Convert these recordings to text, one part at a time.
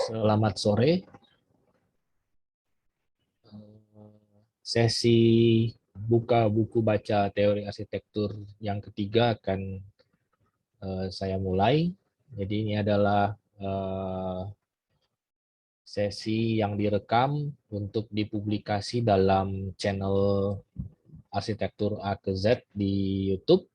Selamat sore. Sesi buka buku baca teori arsitektur yang ketiga akan saya mulai. Jadi ini adalah sesi yang direkam untuk dipublikasi dalam channel Arsitektur A ke Z di YouTube.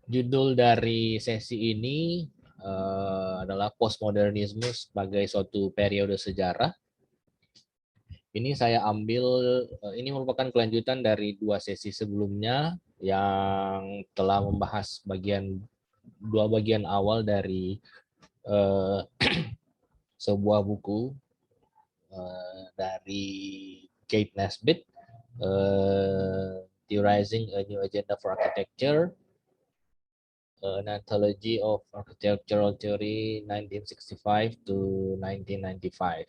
Judul dari sesi ini adalah postmodernisme sebagai suatu periode sejarah. Ini saya ambil, ini merupakan kelanjutan dari dua sesi sebelumnya yang telah membahas dua bagian awal dari sebuah buku dari Kate Nesbitt, Theorizing a New Agenda for Architecture, An Anthology of Architectural Theory 1965 to 1995.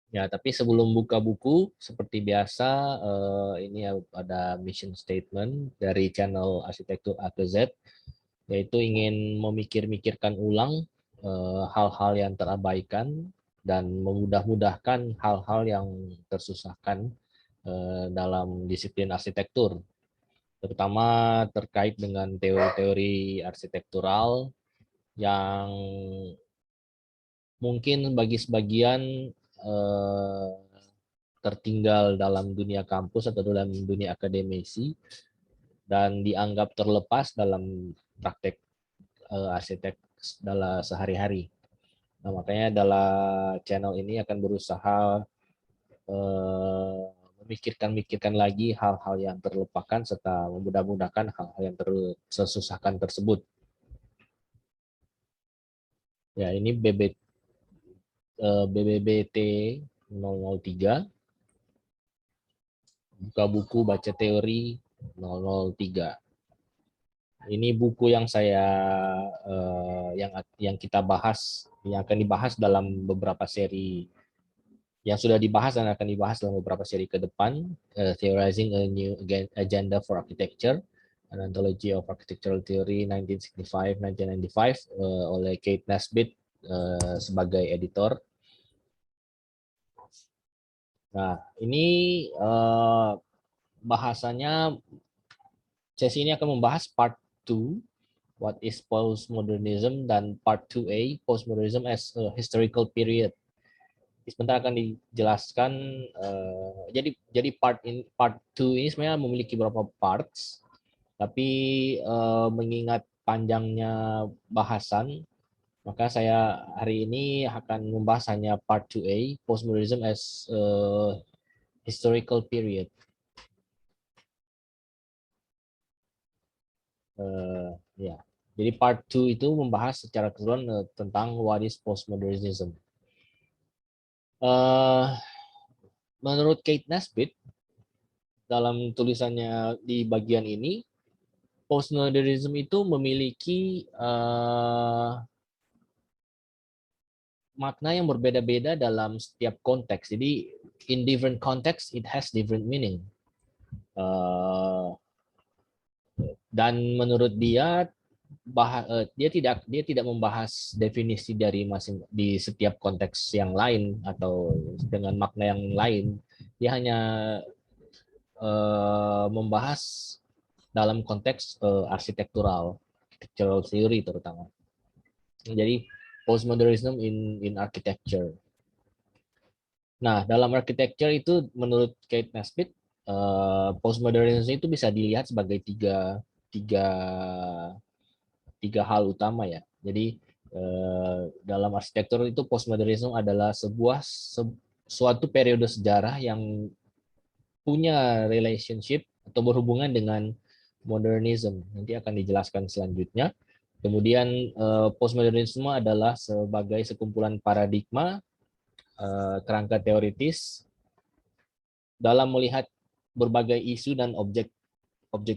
Ya, tapi sebelum buka buku, seperti biasa, ini ada mission statement dari channel Arsitektur A ke Z, yaitu ingin memikir-mikirkan ulang hal-hal yang terabaikan dan memudah-mudahkan hal-hal yang tersusahkan dalam disiplin arsitektur, terutama terkait dengan teori-teori arsitektural yang mungkin bagi sebagian tertinggal dalam dunia kampus atau dalam dunia akademisi dan dianggap terlepas dalam praktek arsitek dalam sehari-hari. Nah, makanya dalam channel ini akan berusaha memikirkan lagi hal-hal yang terlupakan serta memudah-mudahkan hal-hal yang tersusahkan tersebut. Ya, ini BBBT 003, buka buku baca teori 003. Ini buku yang yang kita bahas, yang akan dibahas dalam beberapa seri, yang sudah dibahas dan akan dibahas dalam beberapa seri ke depan. Theorizing a New Agenda for Architecture, An Anthology of Architectural Theory 1965-1995 oleh Kate Nesbitt sebagai editor. Nah, ini bahasanya, sesi ini akan membahas part 2, what is postmodernism, dan part 2A, postmodernism as a historical period. Sebentar akan dijelaskan. Jadi part 2 ini sebenarnya memiliki beberapa parts, tapi mengingat panjangnya bahasan, maka saya hari ini akan membahas hanya part 2A, postmodernism as a historical period. Ya, jadi part 2 itu membahas secara keseluruhan tentang what is postmodernism. Menurut Kate Nesbitt, dalam tulisannya di bagian ini, postmodernism itu memiliki makna yang berbeda-beda dalam setiap konteks. Jadi in different context it has different meaning. Dan menurut dia, dia tidak membahas definisi dari di setiap konteks yang lain atau dengan makna yang lain. Dia hanya membahas dalam konteks arsitektural theory terutama. Jadi postmodernism in architecture. Nah, dalam architecture itu menurut Kate Nesbitt, postmodernism itu bisa dilihat sebagai tiga hal utama ya. Jadi dalam arsitektur itu postmodernism adalah suatu periode sejarah yang punya relationship atau berhubungan dengan modernism. Nanti akan dijelaskan selanjutnya. Kemudian postmodernisme adalah sebagai sekumpulan paradigma, kerangka teoritis dalam melihat berbagai isu dan objek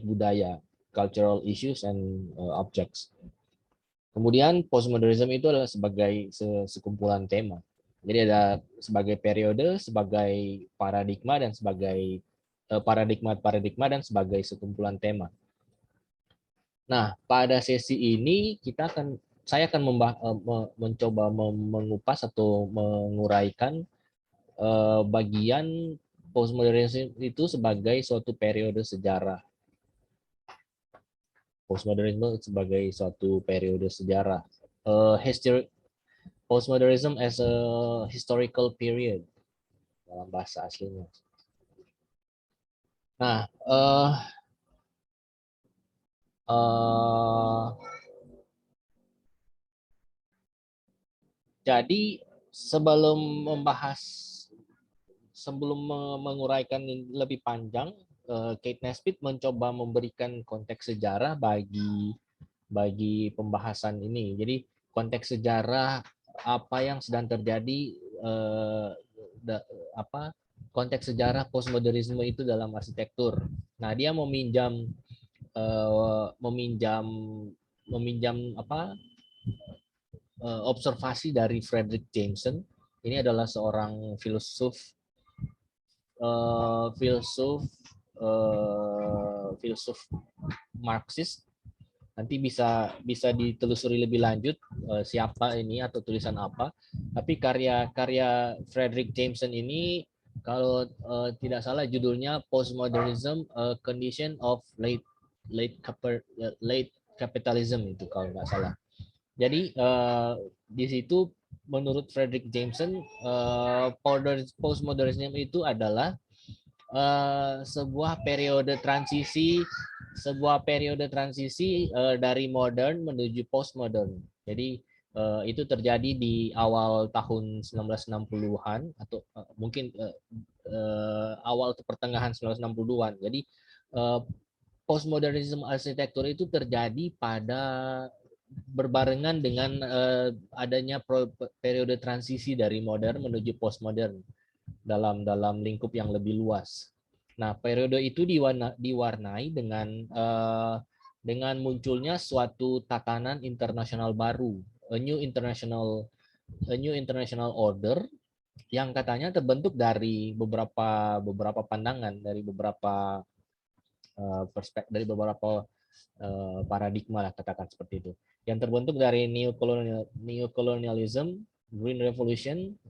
budaya, cultural issues and objects. Kemudian postmodernism itu adalah sebagai sekumpulan tema. Jadi ada sebagai periode, sebagai paradigma, dan sebagai paradigma dan sebagai sekumpulan tema. Nah, pada sesi ini saya akan mencoba mengupas atau menguraikan bagian postmodernisme itu sebagai suatu periode sejarah. Postmodernisme sebagai suatu periode sejarah. Postmodernism as a historical period dalam bahasa aslinya. Nah, jadi sebelum menguraikan lebih panjang, Kate Nesbitt mencoba memberikan konteks sejarah bagi pembahasan ini. Jadi konteks sejarah apa yang sedang terjadi, konteks sejarah postmodernisme itu dalam arsitektur. Nah, dia meminjam observasi dari Frederick Jameson. Ini adalah seorang filsuf Marxis. Nanti bisa ditelusuri lebih lanjut siapa ini atau tulisan apa. Tapi karya Frederick Jameson ini, kalau tidak salah judulnya Postmodernism, A Condition of Late Capitalism, itu kalau nggak salah. Jadi di situ menurut Frederick Jameson, postmodernisme itu adalah sebuah periode transisi dari modern menuju postmodern. Jadi itu terjadi di awal tahun 1960-an atau mungkin awal atau pertengahan 1960-an. Jadi postmodernisme arsitektur itu terjadi pada berbarengan dengan adanya periode transisi dari modern menuju postmodern dalam lingkup yang lebih luas. Nah, periode itu diwarnai dengan munculnya suatu tatanan internasional baru, a new international order, yang katanya terbentuk dari beberapa pandangan, dari beberapa perspektif, dari beberapa paradigma lah, katakan seperti itu. Yang terbentuk dari neocolonialism, Green Revolution,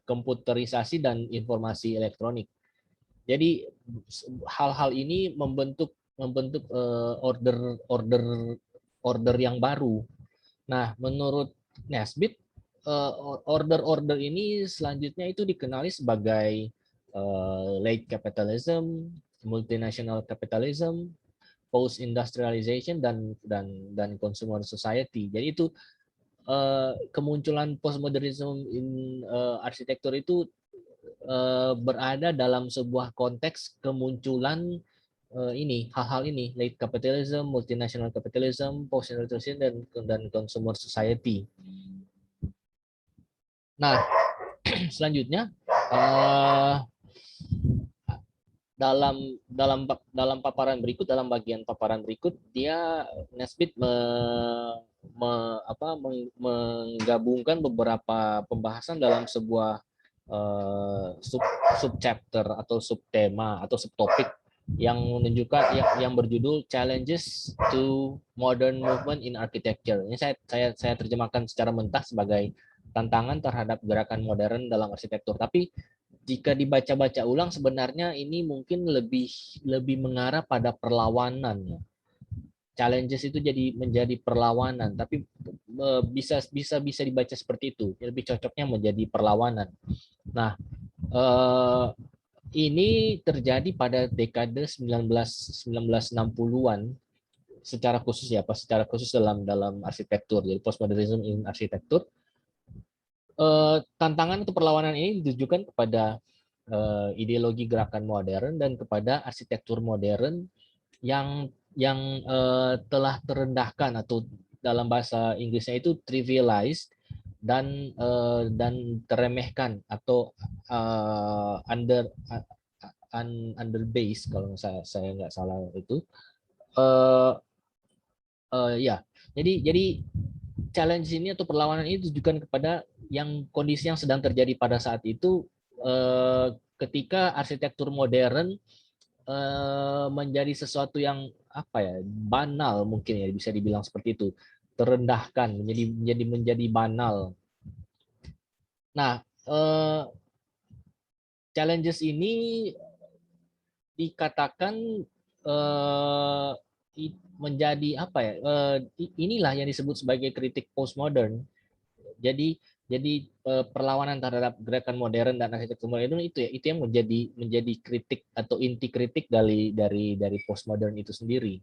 komputerisasi dan informasi elektronik. Jadi hal-hal ini membentuk order yang baru. Nah, menurut Nesbitt, order ini selanjutnya itu dikenali sebagai late capitalism, multinational capitalism, post industrialization, dan consumer society. Jadi itu kemunculan postmodernisme in arsitektur itu berada dalam sebuah konteks kemunculan hal-hal ini, late capitalism, multinational capitalism, post industrialization, dan consumer society. Nah, selanjutnya dalam bagian paparan berikut, Nesbitt menggabungkan beberapa pembahasan dalam sebuah subchapter atau subtema atau subtopik yang menunjukkan yang berjudul Challenges to Modern Movement in Architecture. Ini saya terjemahkan secara mentah sebagai tantangan terhadap gerakan modern dalam arsitektur. Tapi jika dibaca-baca ulang, sebenarnya ini mungkin lebih mengarah pada perlawanan. Challenges itu menjadi perlawanan, tapi bisa dibaca seperti itu. Lebih cocoknya menjadi perlawanan. Nah, ini terjadi pada dekade 1960-an secara khusus dalam arsitektur. Jadi postmodernism in arsitektur. Tantangan atau perlawanan ini ditujukan kepada ideologi gerakan modern dan kepada arsitektur modern yang telah terendahkan, atau dalam bahasa Inggrisnya itu trivialized dan teremehkan, atau under base kalau saya nggak salah itu. Ya, jadi challenge ini atau perlawanan ini ditujukan kepada kondisi yang sedang terjadi pada saat itu, ketika arsitektur modern menjadi sesuatu yang apa ya, banal mungkin ya, bisa dibilang seperti itu, terendahkan, menjadi banal. Nah, challenges ini dikatakan eh, menjadi apa ya, inilah yang disebut sebagai kritik postmodern. Jadi perlawanan terhadap gerakan modern dan arsitektur modern itu yang menjadi kritik atau inti kritik dari postmodern itu sendiri.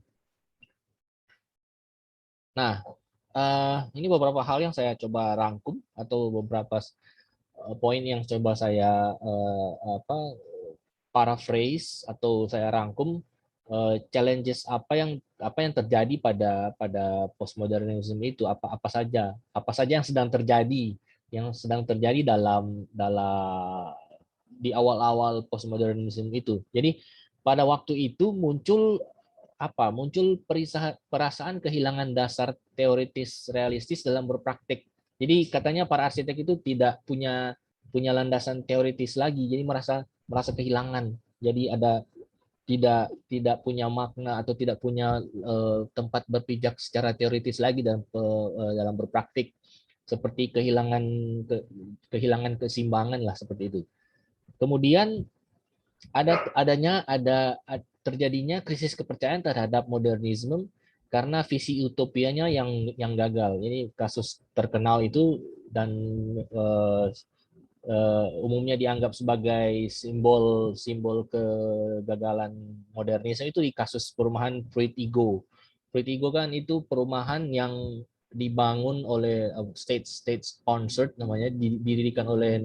Nah, ini beberapa hal yang saya coba rangkum atau beberapa poin yang coba saya paraphrase atau saya rangkum, challenges apa yang terjadi pada postmodernism itu, apa saja yang sedang terjadi dalam di awal-awal postmodernism itu. Jadi pada waktu itu muncul perasaan kehilangan dasar teoritis realistis dalam berpraktik. Jadi katanya para arsitek itu tidak punya landasan teoritis lagi, jadi merasa kehilangan. Jadi tidak punya makna atau tidak punya tempat berpijak secara teoritis lagi dalam berpraktik, seperti kehilangan keseimbangan lah, seperti itu. Kemudian terjadinya krisis kepercayaan terhadap modernisme karena visi utopianya yang gagal. Ini kasus terkenal itu, dan umumnya dianggap sebagai simbol kegagalan modernisme itu di kasus perumahan Fruit Ego. Fruit Ego kan itu perumahan yang dibangun oleh state sponsored, namanya, didirikan oleh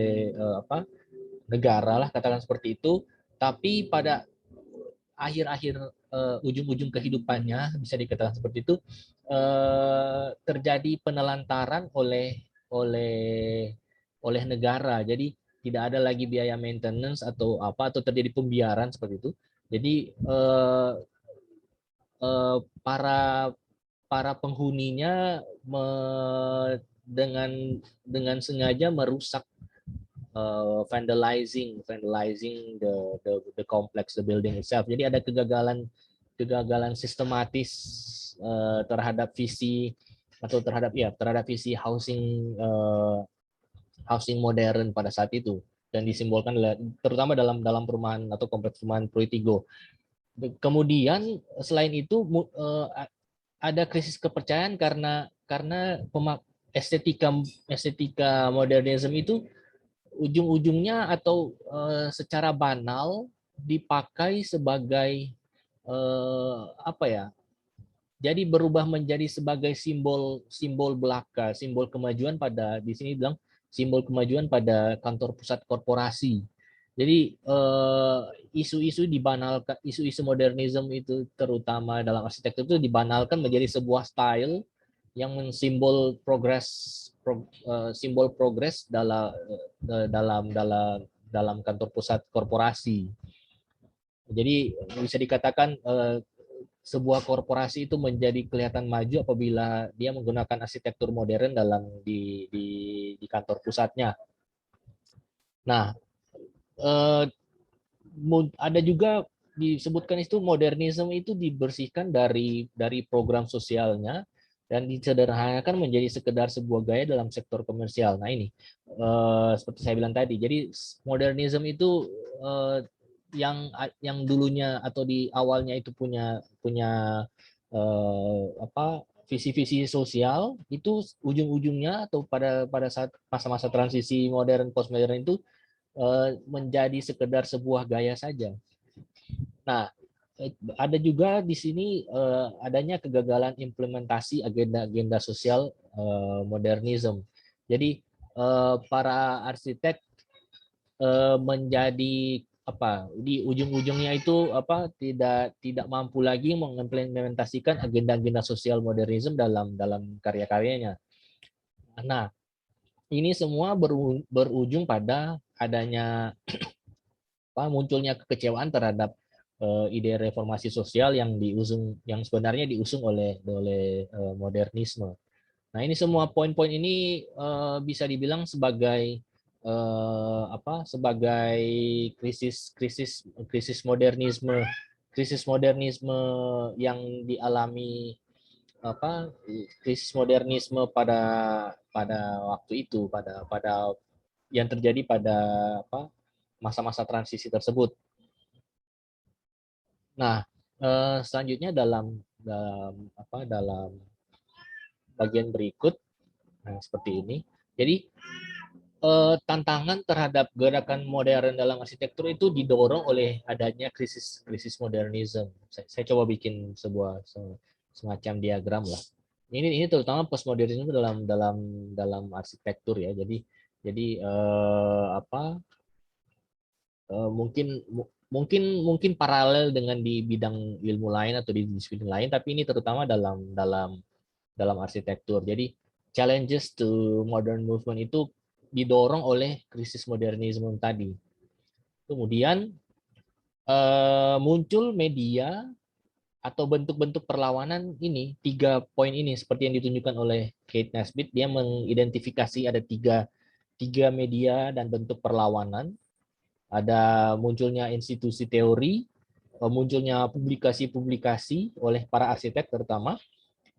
negara lah, katakan seperti itu. Tapi pada akhir-akhir ujung-ujung kehidupannya, bisa dikatakan seperti itu, terjadi penelantaran oleh oleh negara. Jadi tidak ada lagi biaya maintenance atau terjadi pembiaran seperti itu. Jadi para para penghuninya dengan sengaja merusak, vandalizing the complex, the building itself. Jadi ada kegagalan sistematis terhadap visi housing modern pada saat itu, dan disimbolkan terutama dalam dalam perumahan atau kompleks perumahan Proitigo. Kemudian selain itu ada krisis kepercayaan karena estetika modernisme itu ujung-ujungnya atau secara banal dipakai sebagai apa ya? Jadi berubah menjadi sebagai simbol belaka, simbol kemajuan di sini bilang simbol kemajuan pada kantor pusat korporasi. Jadi isu-isu dibanalkan, isu-isu modernisme itu terutama dalam arsitektur itu dibanalkan menjadi sebuah style yang mensimbol simbol progres dalam kantor pusat korporasi. Jadi bisa dikatakan sebuah korporasi itu menjadi kelihatan maju apabila dia menggunakan arsitektur modern di kantor pusatnya. Nah, ada juga disebutkan itu modernisme itu dibersihkan dari program sosialnya dan disederhanakan menjadi sekedar sebuah gaya dalam sektor komersial. Nah ini seperti saya bilang tadi, jadi modernisme itu yang dulunya atau di awalnya itu punya visi-visi sosial, itu ujung-ujungnya atau pada saat masa-masa transisi modern postmodern itu menjadi sekedar sebuah gaya saja. Nah, ada juga di sini adanya kegagalan implementasi agenda-agenda sosial modernisme. Jadi para arsitek menjadi di ujung-ujungnya itu tidak mampu lagi mengimplementasikan agenda-agenda sosial modernisme dalam karya-karyanya. Nah, ini semua berujung pada adanya munculnya kekecewaan terhadap ide reformasi sosial yang sebenarnya diusung oleh modernisme. Nah, ini semua poin-poin ini bisa dibilang sebagai sebagai krisis modernisme yang dialami krisis modernisme pada waktu itu, pada yang terjadi pada masa-masa transisi tersebut. Nah, selanjutnya dalam bagian berikut, nah seperti ini. Jadi tantangan terhadap gerakan modern dalam arsitektur itu didorong oleh adanya krisis modernisme. Saya coba bikin semacam diagram lah. Ini terutama postmodernisme dalam arsitektur ya. Jadi mungkin paralel dengan di bidang ilmu lain atau di disiplin lain, tapi ini terutama dalam arsitektur. Jadi challenges to modern movement itu didorong oleh krisis modernisme tadi. Kemudian muncul media atau bentuk-bentuk perlawanan ini, 3 poin ini seperti yang ditunjukkan oleh Kate Nesbitt. Dia mengidentifikasi ada tiga media dan bentuk perlawanan. Ada munculnya institusi teori, munculnya publikasi-publikasi oleh para arsitek terutama,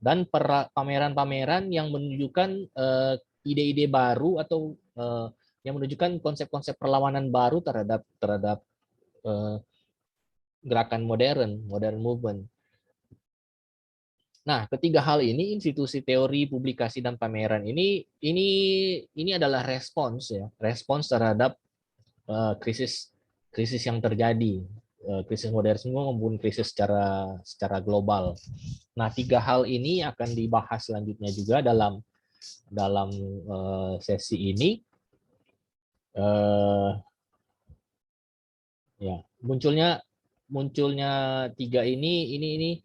dan pameran-pameran yang menunjukkan ide-ide baru atau yang menunjukkan konsep-konsep perlawanan baru terhadap gerakan modern movement. Nah, ketiga hal ini, institusi teori, publikasi, dan pameran ini adalah respons terhadap krisis yang terjadi, krisis modernisme maupun krisis secara global. Nah, 3 hal ini akan dibahas selanjutnya juga dalam sesi ini. Ya, munculnya 3 ini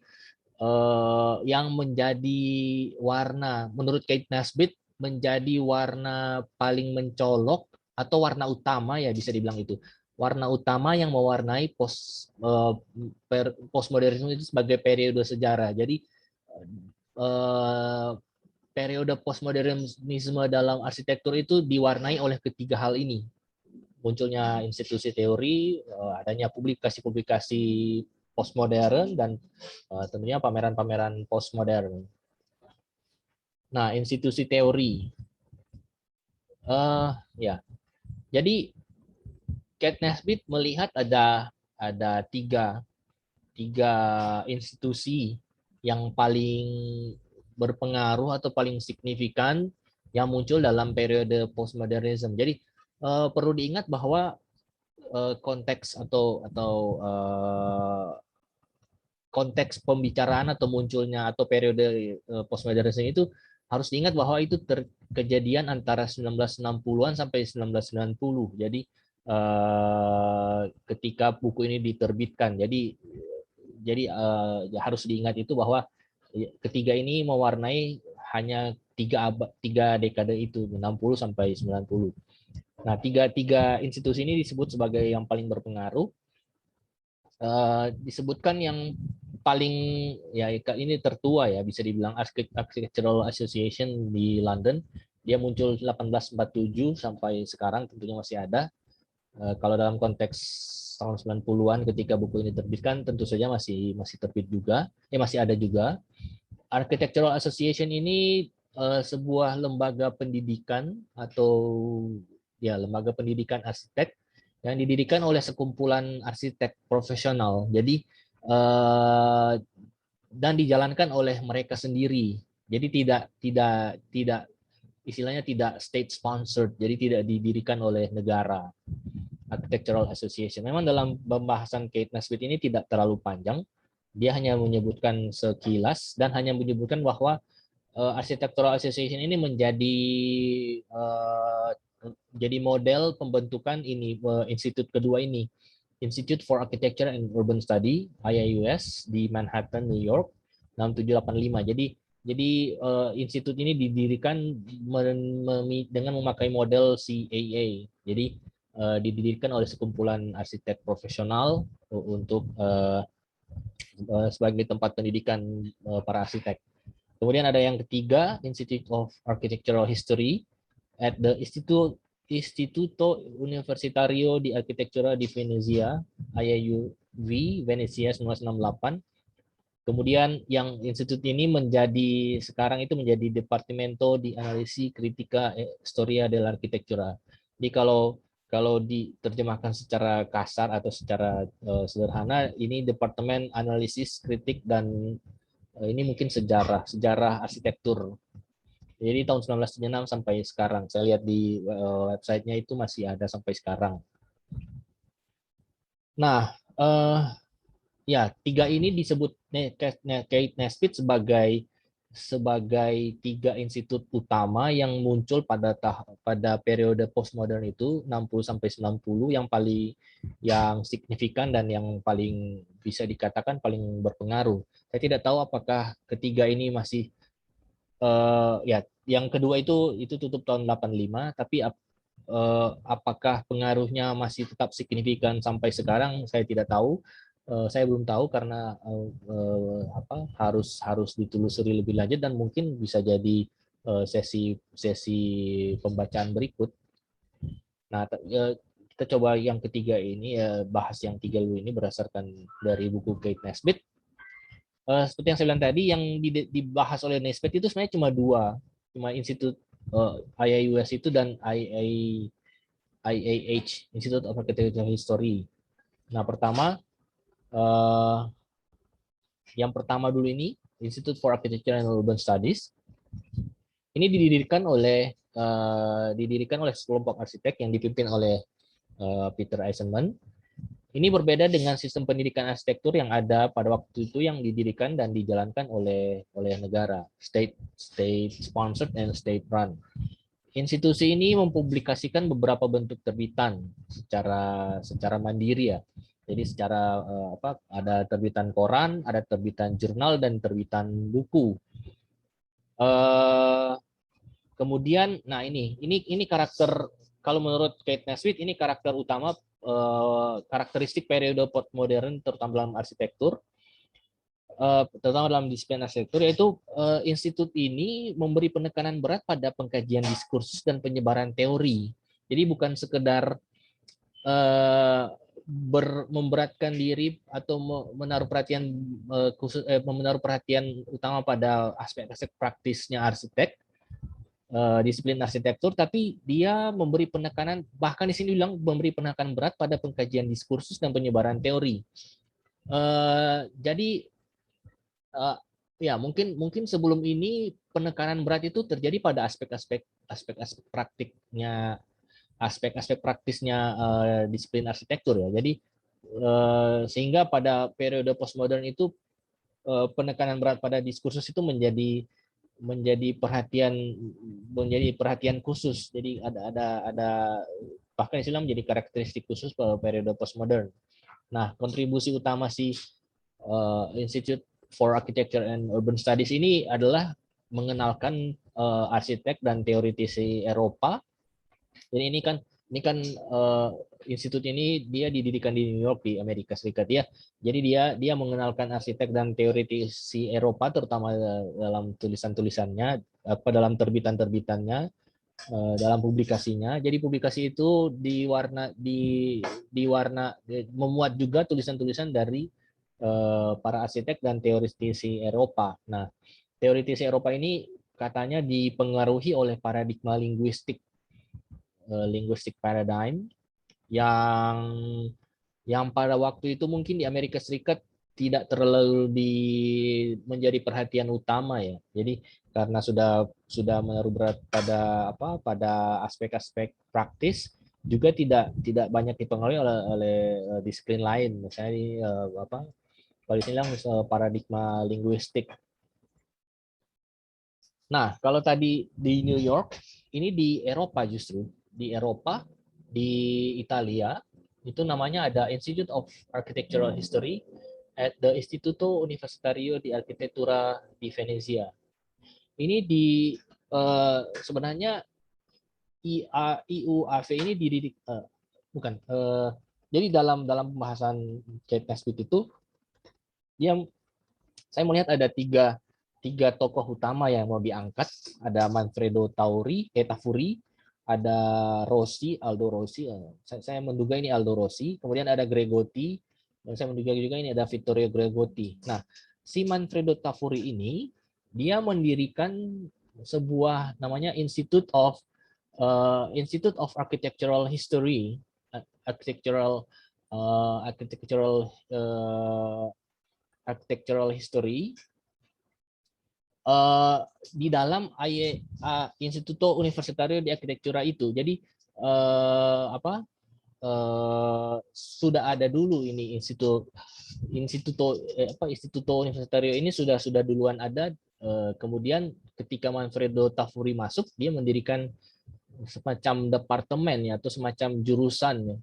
yang menjadi warna, menurut Kate Nesbitt, menjadi warna paling mencolok atau warna utama ya, bisa dibilang itu. Warna utama yang mewarnai postmodernisme itu sebagai periode sejarah. Jadi periode postmodernisme dalam arsitektur itu diwarnai oleh ketiga hal ini. Munculnya institusi teori, adanya publikasi-publikasi postmodern, dan tentunya pameran-pameran postmodern. Nah, institusi teori. Ya. Jadi Kate Nesbitt melihat ada tiga institusi yang paling berpengaruh atau paling signifikan yang muncul dalam periode postmodernism. Jadi perlu diingat bahwa konteks atau konteks pembicaraan atau munculnya atau periode postmodernisme itu harus diingat bahwa itu kejadian antara 1960-an sampai 1990. Jadi ketika buku ini diterbitkan. Jadi harus diingat itu bahwa ketiga ini mewarnai hanya tiga dekade itu, 60 sampai 90. Nah, tiga institusi ini disebut sebagai yang paling berpengaruh. Disebutkan yang paling ya ini tertua ya, bisa dibilang Architectural Association di London. Dia muncul 1847 sampai sekarang, tentunya masih ada. Kalau dalam konteks tahun 90-an ketika buku ini terbitkan, tentu saja masih terbit juga. Masih ada juga. Architectural Association ini sebuah lembaga pendidikan atau ya lembaga pendidikan arsitek yang didirikan oleh sekumpulan arsitek profesional. Jadi dan dijalankan oleh mereka sendiri. Jadi tidak istilahnya tidak state sponsored. Jadi tidak didirikan oleh negara. Architectural Association. Memang dalam pembahasan Kate Nesbitt ini tidak terlalu panjang. Dia hanya menyebutkan sekilas dan hanya menyebutkan bahwa Architectural Association ini jadi model pembentukan ini institut kedua ini, Institute for Architecture and Urban Study (IAUS) di Manhattan, New York, tahun 785. Jadi institut ini didirikan dengan memakai model CAA. Jadi didirikan oleh sekumpulan arsitek profesional untuk sebagai tempat pendidikan para arsitek. Kemudian ada yang ketiga, Institute of Architectural History. At the Istituto Universitario di Architettura di Venezia, IAUV, Venezia 1968. Kemudian yang institut ini sekarang itu menjadi Departamento di Analisi Kritika Storia dell'Architettura. Jadi kalau diterjemahkan secara kasar atau secara sederhana, ini Departemen Analisis Kritik dan ini mungkin sejarah arsitektur. Jadi tahun 1976 sampai sekarang. Saya lihat di websitenya itu masih ada sampai sekarang. Nah, ya, tiga ini disebut Kate Nesbitt sebagai tiga institut utama yang muncul pada periode postmodern itu 60 sampai 90 yang signifikan dan yang paling bisa dikatakan paling berpengaruh. Saya tidak tahu apakah ketiga ini masih ya, yang kedua itu tutup tahun 85, tapi apakah pengaruhnya masih tetap signifikan sampai sekarang, saya tidak tahu. Saya belum tahu karena harus ditelusuri lebih lanjut dan mungkin bisa jadi sesi pembacaan berikut. Nah, kita coba yang ketiga ini, bahas yang tiga dulu ini berdasarkan dari buku Kate Nesbitt. Seperti yang saya bilang tadi, yang dibahas oleh Nesbitt itu sebenarnya cuma institut IAUS itu dan IAH, Institute of Architectural History. Nah, yang pertama dulu ini, Institute for Architecture and Urban Studies. Ini didirikan oleh sekelompok arsitek yang dipimpin oleh Peter Eisenman. Ini berbeda dengan sistem pendidikan arsitektur yang ada pada waktu itu yang didirikan dan dijalankan oleh negara, state sponsored and state run. Institusi ini mempublikasikan beberapa bentuk terbitan secara mandiri ya. Jadi ada terbitan koran, ada terbitan jurnal dan terbitan buku. Kemudian, nah ini karakter, kalau menurut Kate Nesbitt ini karakter utama, karakteristik periode postmodern terutama dalam arsitektur, terutama dalam disiplin arsitektur, yaitu institut ini memberi penekanan berat pada pengkajian diskursus dan penyebaran teori. Jadi bukan sekedar memberatkan diri atau menaruh perhatian utama pada aspek-aspek praktisnya arsitek, disiplin arsitektur, tapi dia memberi penekanan, bahkan di sini bilang memberi penekanan berat pada pengkajian diskursus dan penyebaran teori. Jadi ya mungkin sebelum ini penekanan berat itu terjadi pada aspek-aspek praktiknya, aspek-aspek praktisnya disiplin arsitektur ya. Jadi sehingga pada periode postmodern itu penekanan berat pada diskursus itu menjadi perhatian khusus. Jadi ada bahkan istilah menjadi karakteristik khusus pada periode postmodern. Nah, kontribusi utama Institute for Architecture and Urban Studies ini adalah mengenalkan arsitek dan teoritisi Eropa. Jadi ini kan institut ini dia didirikan di New York di Amerika Serikat ya. Jadi dia mengenalkan arsitek dan teoritisi Eropa terutama dalam tulisan-tulisannya, dalam terbitan-terbitannya, dalam publikasinya. Jadi publikasi itu memuat juga tulisan-tulisan dari para arsitek dan teoritisi Eropa. Nah, teoritisi Eropa ini katanya dipengaruhi oleh paradigma linguistik paradigm yang pada waktu itu mungkin di Amerika Serikat tidak terlalu menjadi perhatian utama ya. Jadi karena sudah menaruh berat pada aspek-aspek praktis, juga tidak banyak dipengaruhi oleh disiplin lain. Misalnya kalau dibilang paradigma linguistik. Nah, kalau tadi di New York, ini di Eropa justru. Di Eropa, di Italia, itu namanya ada Institute of Architectural History at the Istituto Universitario di Architettura di Venezia. Ini sebenarnya IUAV ini dididik bukan. Jadi dalam pembahasan Kate Nesbitt itu, saya melihat ada tiga tokoh utama yang mau diangkat. Ada Manfredo Tafuri, ada Rossi, Aldo Rossi, saya menduga ini Aldo Rossi, kemudian ada Gregotti, dan saya menduga juga ini ada Vittorio Gregotti. Nah, si Manfredo Tafuri ini dia mendirikan sebuah namanya Institute of Architectural History, architectural architectural history di dalam Instituto Universitario di Arquitectura itu. Jadi sudah ada dulu ini Instituto Universitario ini sudah duluan ada. Kemudian ketika Manfredo Tafuri masuk, dia mendirikan semacam departemen ya, atau semacam jurusan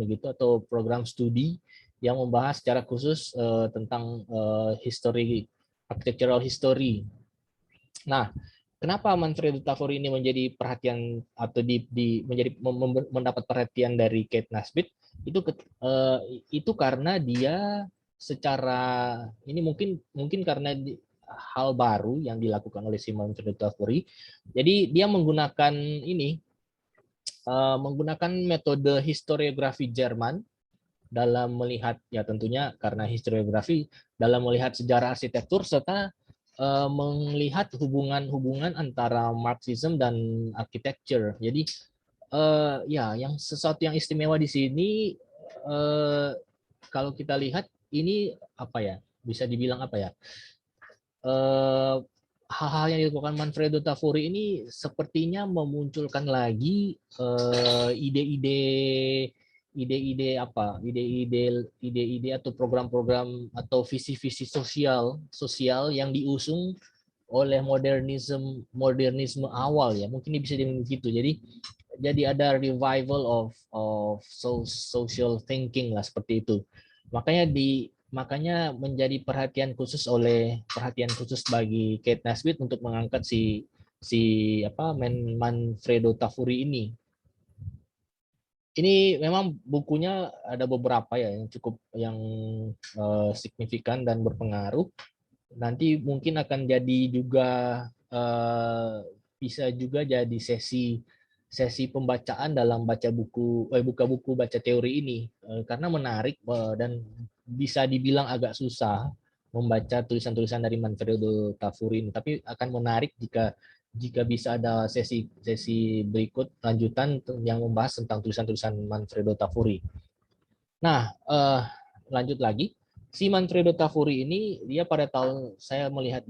begitu, atau program studi yang membahas secara khusus tentang architectural history. Nah, kenapa Manfredo Tafuri ini menjadi perhatian atau mendapat perhatian dari Kate Nesbitt? Itu karena dia secara ini mungkin karena hal baru yang dilakukan oleh si Manfredo Tafuri. Jadi dia menggunakan metode historiografi Jerman dalam melihat, ya tentunya karena historiografi, dalam melihat sejarah arsitektur serta melihat hubungan antara Marxism dan architecture. Jadi ya, sesuatu yang istimewa di sini kalau kita lihat ini apa ya, bisa dibilang apa ya, hal-hal yang dilakukan Manfredo Tafuri ini sepertinya memunculkan lagi ide-ide atau program-program atau visi-visi sosial yang diusung oleh modernisme awal ya, mungkin ini bisa dibilang begitu. Jadi ada revival of social thinking lah, seperti itu. Makanya menjadi perhatian khusus bagi Kate Nesbitt untuk mengangkat Manfredo Tafuri ini. Ini memang bukunya ada beberapa ya yang cukup signifikan dan berpengaruh. Nanti mungkin akan jadi juga bisa juga jadi sesi pembacaan dalam buka buku baca teori ini, karena menarik dan bisa dibilang agak susah membaca tulisan-tulisan dari Manfredo Tafuri ini, tapi akan menarik jika bisa ada sesi berikut lanjutan yang membahas tentang tulisan-tulisan Manfredo Tafuri. Nah, lanjut lagi. Si Manfredo Tafuri ini, dia pada tahun, saya melihat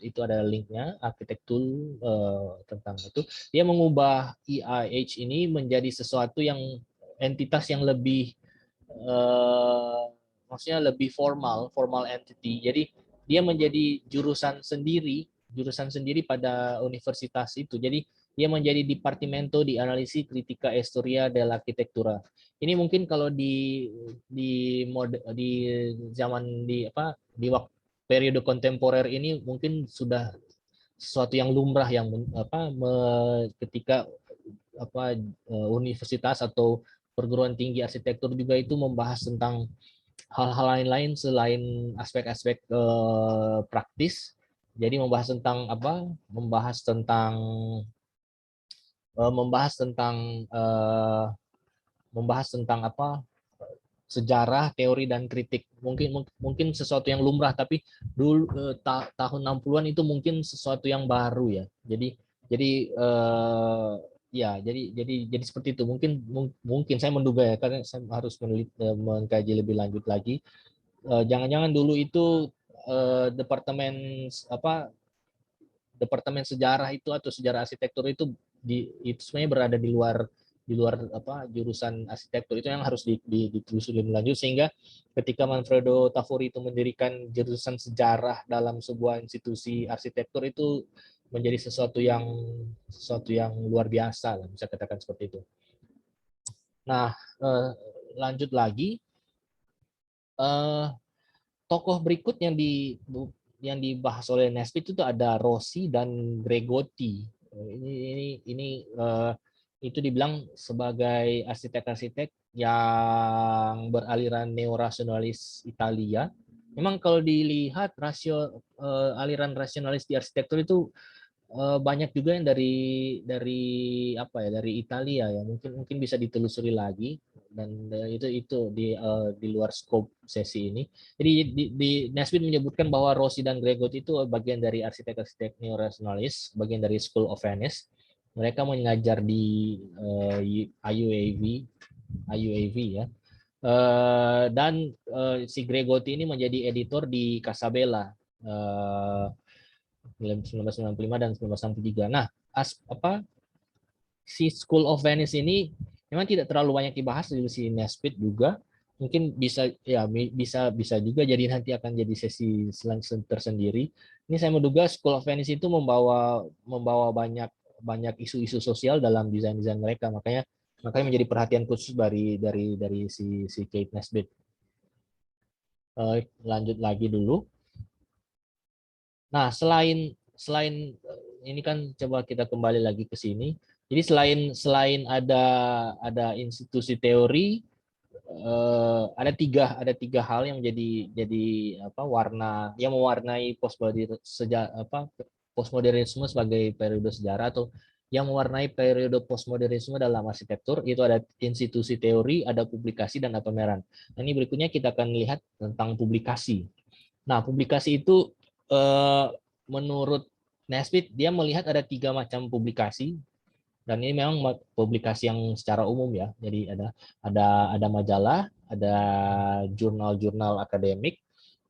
itu ada linknya, arsitektur tentang itu, dia mengubah EIH ini menjadi sesuatu yang entitas yang lebih maksudnya lebih formal entity. Jadi dia menjadi jurusan sendiri pada universitas itu. Jadi dia menjadi Dipartimento di Analisi Kritika e Storia dell'Architettura. Ini mungkin kalau di zaman di periode kontemporer ini mungkin sudah sesuatu yang lumrah yang ketika universitas atau perguruan tinggi arsitektur juga itu membahas tentang hal-hal lain-lain selain aspek-aspek praktis. Jadi membahas tentang sejarah, teori dan kritik. Mungkin sesuatu yang lumrah, tapi dulu tahun 60-an itu mungkin sesuatu yang baru ya. Jadi seperti itu. Mungkin saya menduga ya, karena saya harus mengkaji lebih lanjut lagi. Jangan-jangan dulu itu departemen sejarah itu atau sejarah arsitektur itu sebenarnya berada di luar jurusan arsitektur. Itu yang harus ditelusuri lebih lanjut, sehingga ketika Manfredo Tafuri itu mendirikan jurusan sejarah dalam sebuah institusi arsitektur itu menjadi sesuatu yang luar biasa lah, bisa katakan seperti itu. Nah, lanjut lagi, tokoh berikut yang dibahas oleh Nesbitt itu ada Rossi dan Gregotti. Ini itu dibilang sebagai arsitek-arsitek yang beraliran neorasionalis Italia. Memang kalau dilihat aliran rasionalis di arsitektur itu banyak juga yang dari apa ya, dari Italia ya, mungkin bisa ditelusuri lagi, dan itu di luar scope sesi ini. Jadi di Nesbitt menyebutkan bahwa Rossi dan Gregot itu bagian dari arsitek-arsitek neorasionalis, bagian dari School of Venice. Mereka mengajar di IUAV ya. Dan si Gregotti ini menjadi editor di Casabella 1995 dan 1963. Nah, si School of Venice ini memang tidak terlalu banyak dibahas di si Nesbitt juga. Mungkin bisa juga jadi nanti akan jadi sesi tersendiri. Ini saya menduga School of Venice itu membawa banyak isu-isu sosial dalam desain-desain mereka. Makanya menjadi perhatian khusus dari si Kate Nesbitt. Lanjut lagi dulu. Nah, selain ini kan, coba kita kembali lagi ke sini. Jadi selain ada institusi teori, ada tiga hal yang jadi apa, warna yang mewarnai postmodernisme sebagai periode sejarah, atau yang mewarnai periode postmodernisme dalam arsitektur. Itu ada institusi teori, ada publikasi, dan ada pameran. Nah, ini berikutnya kita akan lihat tentang publikasi. Nah, publikasi itu menurut Nesbitt dia melihat ada 3 macam publikasi, dan ini memang publikasi yang secara umum ya. Jadi ada majalah, ada jurnal-jurnal akademik,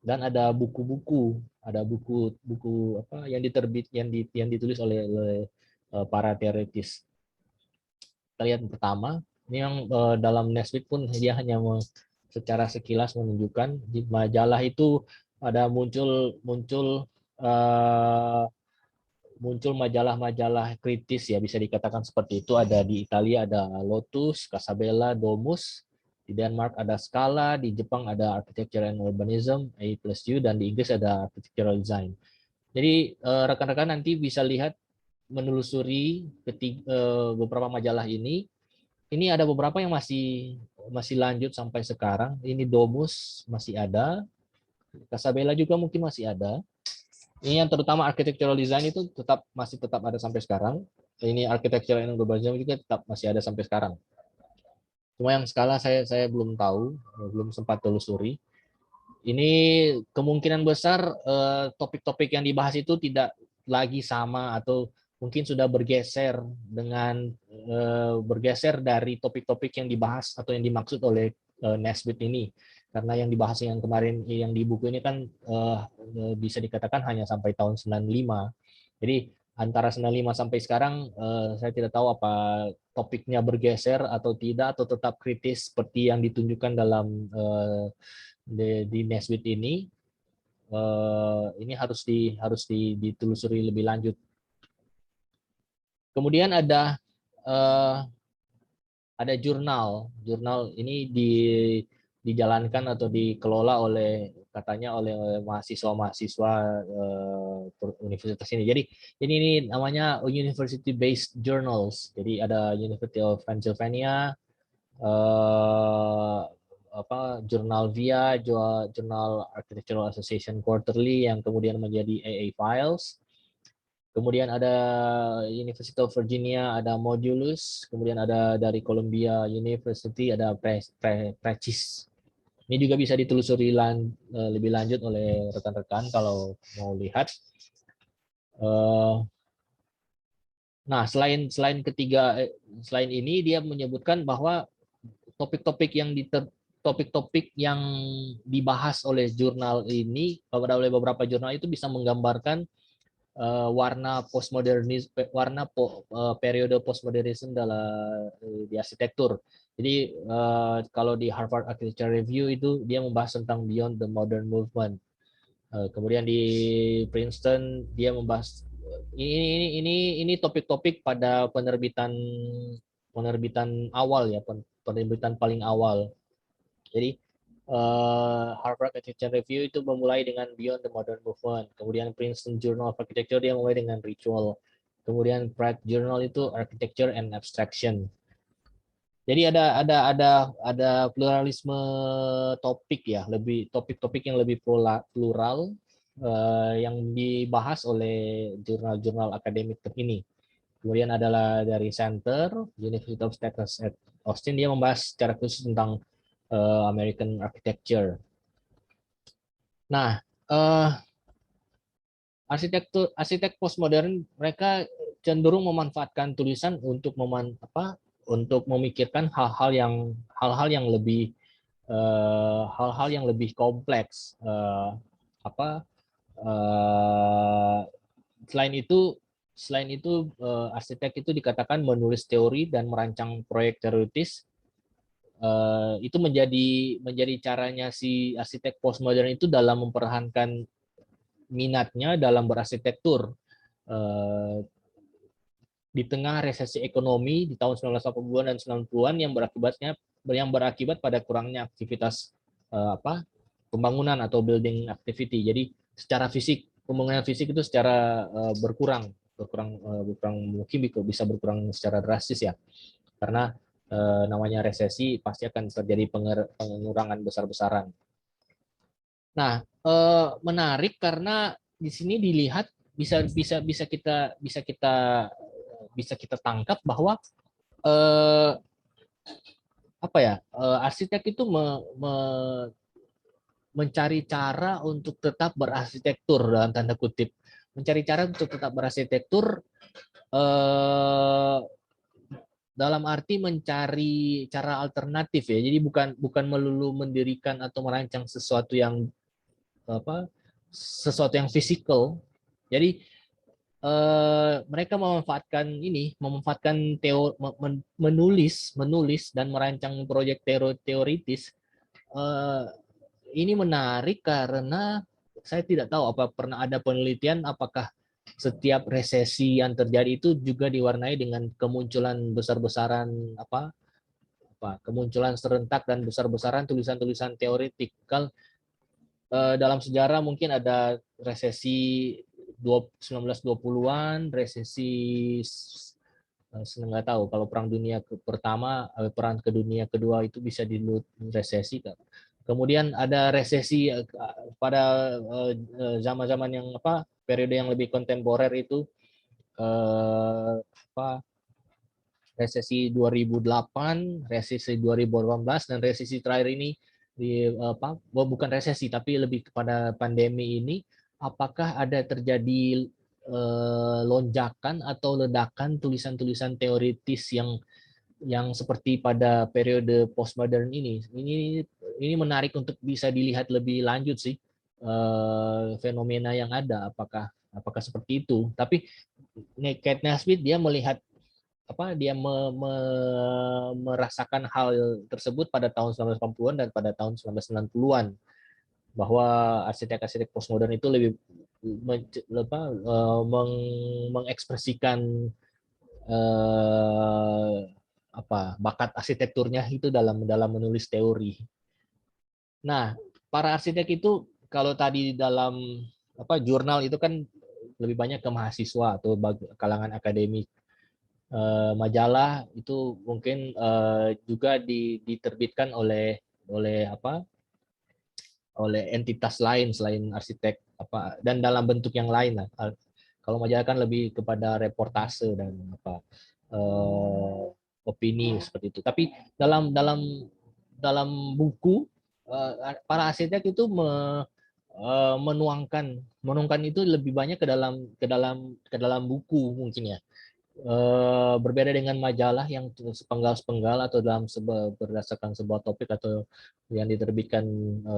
dan ada buku-buku, ada buku-buku apa yang ditulis oleh para teoritis. Kita lihat pertama, ini yang dalam Nesbitt pun dia hanya secara sekilas menunjukkan di majalah itu ada muncul majalah-majalah kritis ya, bisa dikatakan seperti itu. Ada di Italia ada Lotus, Casabella, Domus, di Denmark ada Scala, di Jepang ada Architecture and Urbanism A+U, dan di Inggris ada Architectural Design. Jadi rekan-rekan nanti bisa lihat, menelusuri beberapa majalah ini. Ini ada beberapa yang masih lanjut sampai sekarang. Ini Domus masih ada, Casabella juga mungkin masih ada. Ini yang terutama architectural design itu masih tetap ada sampai sekarang. Ini architectural and urbanism juga tetap masih ada sampai sekarang. Cuma yang skala saya belum tahu, belum sempat telusuri. Ini kemungkinan besar topik-topik yang dibahas itu tidak lagi sama, atau mungkin sudah bergeser dari topik-topik yang dibahas atau yang dimaksud oleh Nesbitt ini. Karena yang dibahas yang kemarin yang di buku ini kan bisa dikatakan hanya sampai tahun 95. Jadi antara 95 sampai sekarang saya tidak tahu apa topiknya bergeser atau tidak, atau tetap kritis seperti yang ditunjukkan dalam di Nesbitt ini. Ini harus ditelusuri lebih lanjut. Kemudian ada jurnal ini dijalankan atau dikelola katanya oleh mahasiswa-mahasiswa universitas ini. Jadi ini namanya university based journals. Jadi ada University of Pennsylvania, jurnal VIA, jurnal Architectural Association Quarterly yang kemudian menjadi AA Files. Kemudian ada University of Virginia, ada Modulus, kemudian ada dari Columbia University, ada Precis. Ini juga bisa ditelusuri lebih lanjut oleh rekan-rekan kalau mau lihat. Nah, selain ini dia menyebutkan bahwa topik-topik yang dibahas oleh jurnal ini, oleh beberapa jurnal itu bisa menggambarkan warna periode postmodernisme di arsitektur. Jadi kalau di Harvard Architecture Review itu dia membahas tentang Beyond the Modern Movement. Kemudian di Princeton dia membahas ini topik-topik pada penerbitan awal ya, penerbitan paling awal. Jadi Harvard Architecture Review itu memulai dengan Beyond the Modern Movement. Kemudian Princeton Journal of Architecture dia mulai dengan Ritual. Kemudian Pratt Journal itu Architecture and Abstraction. Jadi ada pluralisme topik ya, lebih topik-topik yang lebih plural. yang dibahas oleh jurnal-jurnal akademik terkini. Kemudian adalah dari Center, University of Texas at Austin, dia membahas secara khusus tentang American Architecture. Nah, arsitek postmodern mereka cenderung memanfaatkan tulisan untuk untuk memikirkan hal-hal yang lebih kompleks. Selain itu arsitek itu dikatakan menulis teori dan merancang proyek teoritis. Itu menjadi caranya si arsitek postmodern itu dalam mempertahankan minatnya dalam berarsitektur. Di tengah resesi ekonomi di tahun 1980-an dan 90-an yang berakibat pada kurangnya aktivitas pembangunan atau building activity. Jadi secara fisik, pembangunan fisik itu secara berkurang mungkin bisa berkurang secara drastis ya. Karena namanya resesi pasti akan terjadi pengurangan besar-besaran. Nah, menarik karena di sini dilihat bisa kita tangkap bahwa arsitek itu mencari cara untuk tetap berarsitektur dalam tanda kutip, mencari cara untuk tetap berarsitektur dalam arti mencari cara alternatif ya. Jadi bukan melulu mendirikan atau merancang sesuatu yang fisikal. Jadi mereka memanfaatkan menulis dan merancang proyek teoritis. Ini menarik karena saya tidak tahu apa pernah ada penelitian apakah setiap resesi yang terjadi itu juga diwarnai dengan kemunculan besar-besaran kemunculan serentak dan besar-besaran tulisan-tulisan teoretikal. Dalam sejarah mungkin ada resesi 1920-an, resesi nggak tahu kalau perang dunia pertama, perang ke dunia kedua itu bisa dilut resesi. Kemudian ada resesi pada zaman-zaman yang periode yang lebih kontemporer itu resesi 2008, resesi 2018 dan resesi terakhir ini bukan resesi tapi lebih kepada pandemi ini. Apakah ada terjadi lonjakan atau ledakan tulisan-tulisan teoritis yang seperti pada periode postmodern ini? Ini menarik untuk bisa dilihat lebih lanjut sih fenomena yang ada. Apakah seperti itu? Tapi Kate Nesbitt dia melihat merasakan hal tersebut pada tahun 1980-an dan pada tahun 1990-an, bahwa arsitek-arsitek postmodern itu lebih mengekspresikan bakat arsitekturnya itu dalam menulis teori. Nah, para arsitek itu kalau tadi dalam jurnal itu kan lebih banyak ke mahasiswa atau kalangan akademik. Majalah itu mungkin juga diterbitkan oleh entitas lain selain arsitek dan dalam bentuk yang lain lah. Kalau majalah kan lebih kepada reportase dan opini seperti itu. Tapi dalam buku para arsitek itu menuangkan itu lebih banyak ke dalam buku mungkin ya. Berbeda dengan majalah yang sepenggal-sepenggal atau berdasarkan sebuah topik atau yang diterbitkan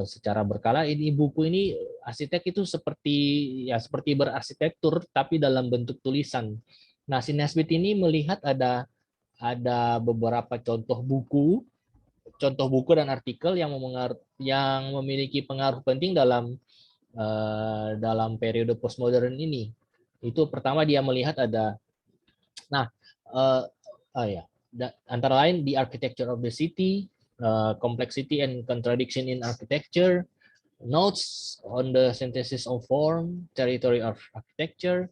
secara berkala. Ini buku ini arsitek itu seperti berarsitektur tapi dalam bentuk tulisan. Nah, si Nesbitt ini melihat ada beberapa contoh buku dan artikel yang memiliki pengaruh penting dalam periode postmodern ini. Itu pertama dia melihat ada antara lain The Architecture of the City, Complexity and Contradiction in Architecture, Notes on the Synthesis of Form, Territory of Architecture,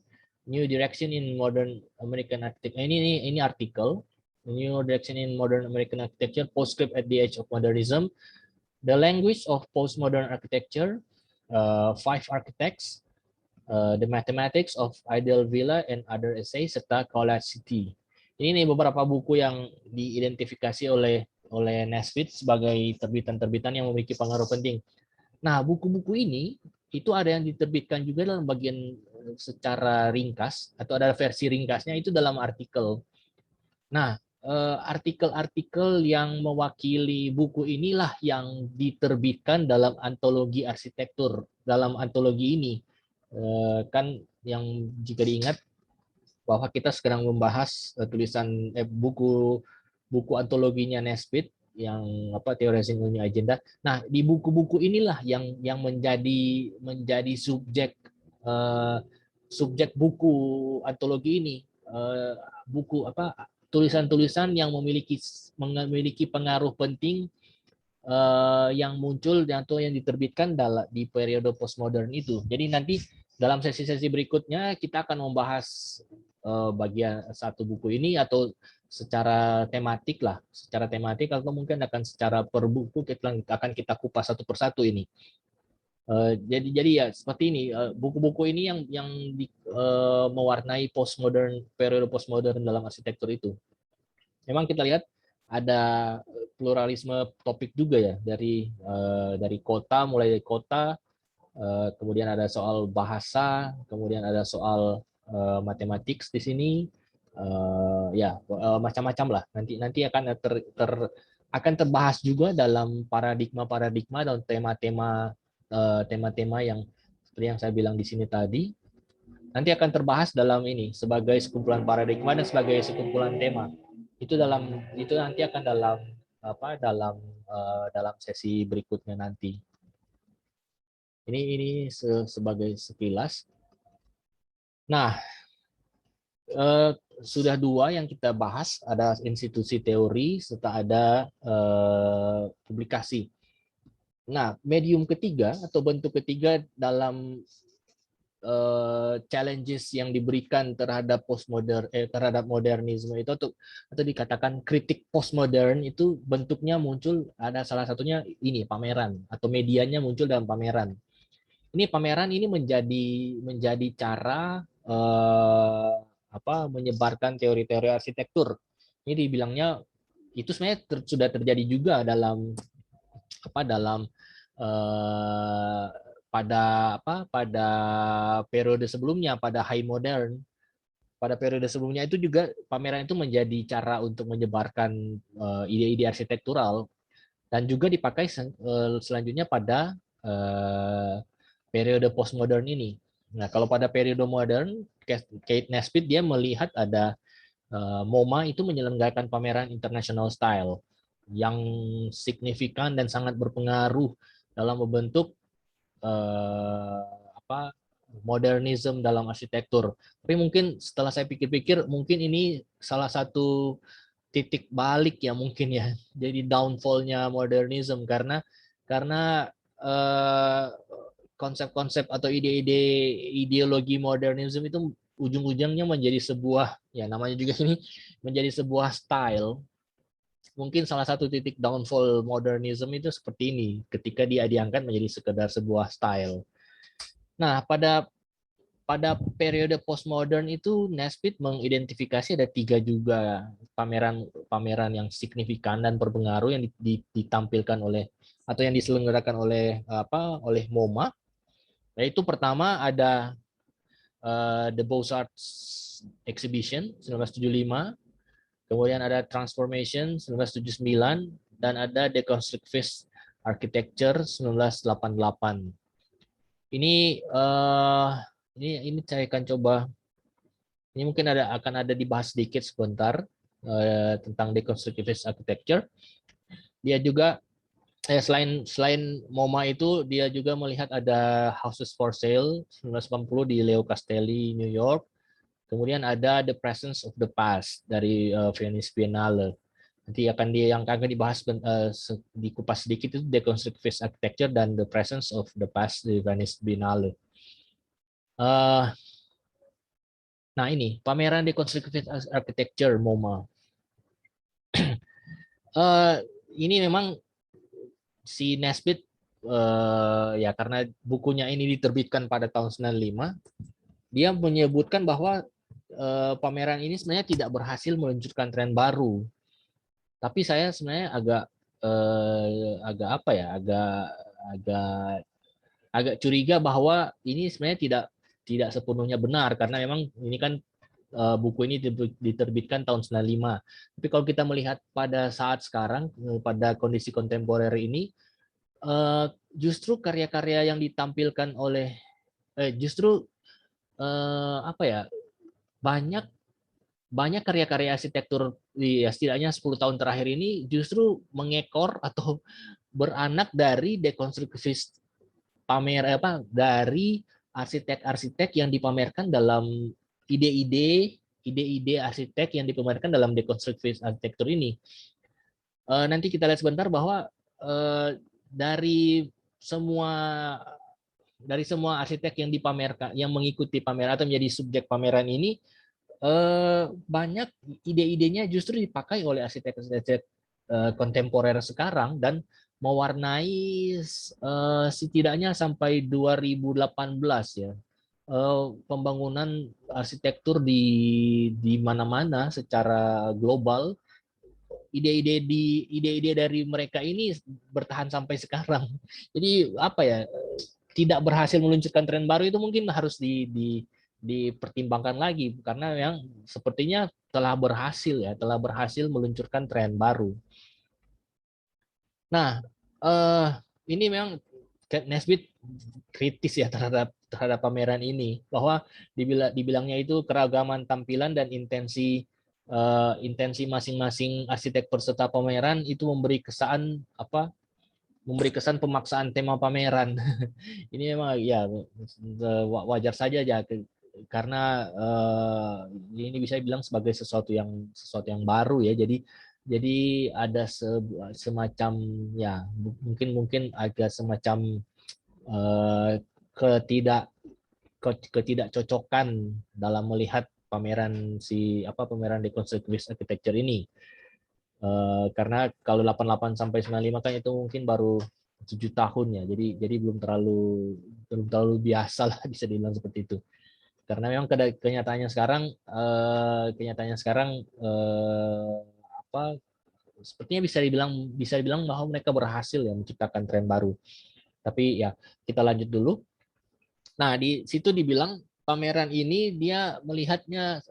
New Direction in Modern American Architecture. Ini artikel. New Direction in Modern American Architecture, Postscript at the Edge of Modernism, The Language of Postmodern Architecture, Five Architects, The Mathematics of Ideal Villa and Other Essays, serta College City. Ini beberapa buku yang diidentifikasi oleh Nesbit sebagai terbitan-terbitan yang memiliki pengaruh penting. Nah, buku-buku ini itu ada yang diterbitkan juga dalam bagian secara ringkas atau ada versi ringkasnya itu dalam artikel. Nah, artikel-artikel yang mewakili buku inilah yang diterbitkan dalam antologi arsitektur. Dalam antologi ini kan yang jika diingat bahwa kita sedang membahas tulisan buku antologinya Nesbit yang Theorizing a New Agenda. Nah, di buku-buku inilah yang menjadi subjek buku antologi ini. Buku tulisan-tulisan yang memiliki pengaruh penting yang muncul atau yang diterbitkan di periode postmodern itu. Jadi nanti dalam sesi-sesi berikutnya kita akan membahas bagian satu buku ini atau secara tematik atau mungkin akan secara per buku akan kita kupas satu persatu ini. Jadi ya seperti ini, buku-buku ini yang mewarnai periode postmodern dalam arsitektur itu. Memang kita lihat ada pluralisme topik juga ya, dari kota, mulai dari kota, kemudian ada soal bahasa, kemudian ada soal matematik di sini, macam-macam lah. Nanti akan akan terbahas juga dalam paradigma dan tema-tema yang seperti yang saya bilang di sini tadi. Nanti akan terbahas dalam ini sebagai sekumpulan paradigma dan sebagai sekumpulan tema. Itu nanti akan dalam sesi berikutnya nanti. Ini sebagai sekilas. Nah, sudah dua yang kita bahas, ada institusi teori serta ada publikasi. Nah, medium ketiga atau bentuk ketiga dalam challenges yang diberikan terhadap terhadap modernisme itu atau dikatakan kritik postmodern itu bentuknya muncul, ada salah satunya ini pameran atau medianya muncul dalam pameran. Ini pameran ini menjadi cara menyebarkan teori-teori arsitektur. Ini dibilangnya itu sebenarnya sudah terjadi juga dalam pada periode sebelumnya, pada high modern. Pada periode sebelumnya itu juga pameran itu menjadi cara untuk menyebarkan ide-ide arsitektural dan juga dipakai selanjutnya pada periode postmodern ini. Nah, kalau pada periode modern, Kate Nesbit dia melihat ada MoMA itu menyelenggarakan pameran international style yang signifikan dan sangat berpengaruh dalam membentuk modernisme dalam arsitektur. Tapi mungkin setelah saya pikir-pikir, mungkin ini salah satu titik balik ya mungkin ya. Jadi downfall-nya modernisme karena konsep-konsep atau ideologi modernisme itu ujung-ujungnya menjadi sebuah, ya namanya juga ini menjadi sebuah style. Mungkin salah satu titik downfall modernisme itu seperti ini, ketika dia diangkat menjadi sekedar sebuah style. Nah, pada periode postmodern itu Nesbit mengidentifikasi ada 3 juga pameran yang signifikan dan berpengaruh yang ditampilkan oleh atau yang diselenggarakan oleh MoMA. Yaitu pertama ada The Beaux-Arts Exhibition 1975, kemudian ada Transformation 1979, dan ada Deconstructivist Architecture 1988. Ini saya akan coba, ini mungkin akan ada dibahas sedikit sebentar tentang Deconstructivist Architecture. Dia juga selain MoMA itu dia juga melihat ada Houses for Sale 1980 di Leo Castelli, New York. Kemudian ada The Presence of the Past dari Venice Biennale. Nanti yang akan dibahas dikupas sedikit itu Deconstructivist Architecture dan The Presence of the Past di Venice Biennale. Nah ini pameran Deconstructivist Architecture MoMA. Ini memang si Nesbit ya karena bukunya ini diterbitkan pada tahun 95, dia menyebutkan bahwa pameran ini sebenarnya tidak berhasil meluncurkan tren baru. Tapi saya sebenarnya agak apa ya, agak agak curiga bahwa ini sebenarnya tidak sepenuhnya benar, karena memang ini kan buku ini diterbitkan tahun 95. Tapi kalau kita melihat pada saat sekarang, pada kondisi kontemporer ini, justru karya-karya yang ditampilkan oleh justru apa ya, banyak banyak karya-karya arsitektur di ya, setidaknya 10 tahun terakhir ini justru mengekor atau beranak dari dekonstruksi dari arsitek-arsitek yang dipamerkan dalam ide-ide arsitek yang dipamerkan dalam dekonstruksi arsitektur ini. Nanti kita lihat sebentar bahwa dari semua arsitek yang dipamerkan, yang mengikuti pameran atau menjadi subjek pameran ini, banyak ide-idenya justru dipakai oleh arsitek-arsitek kontemporer sekarang dan mewarnai setidaknya sampai 2018 ya, pembangunan arsitektur di mana-mana secara global. Ide-ide dari mereka ini bertahan sampai sekarang. Jadi apa ya, tidak berhasil meluncurkan tren baru itu mungkin harus dipertimbangkan lagi, karena yang sepertinya telah berhasil meluncurkan tren baru. Nah, ini memang Nesbitt kritis ya terhadap pameran ini, bahwa dibilangnya itu keragaman tampilan dan intensi masing-masing arsitek peserta pameran itu memberi kesan pemaksaan tema pameran. Ini memang ya wajar saja ya, karena ini bisa dibilang sebagai sesuatu yang baru ya. Jadi ada semacam ya, mungkin agak semacam ketidakcocokan dalam melihat pameran dekonstruksi architecture ini. Karena kalau 88 sampai 95 kan itu mungkin baru 7 tahun ya. Jadi belum terlalu biasa lah bisa dibilang seperti itu. Karena memang kenyataannya sekarang sepertinya bisa dibilang bahwa mereka berhasil ya menciptakan tren baru. Tapi ya kita lanjut dulu. Nah, di situ dibilang pameran ini dia melihatnya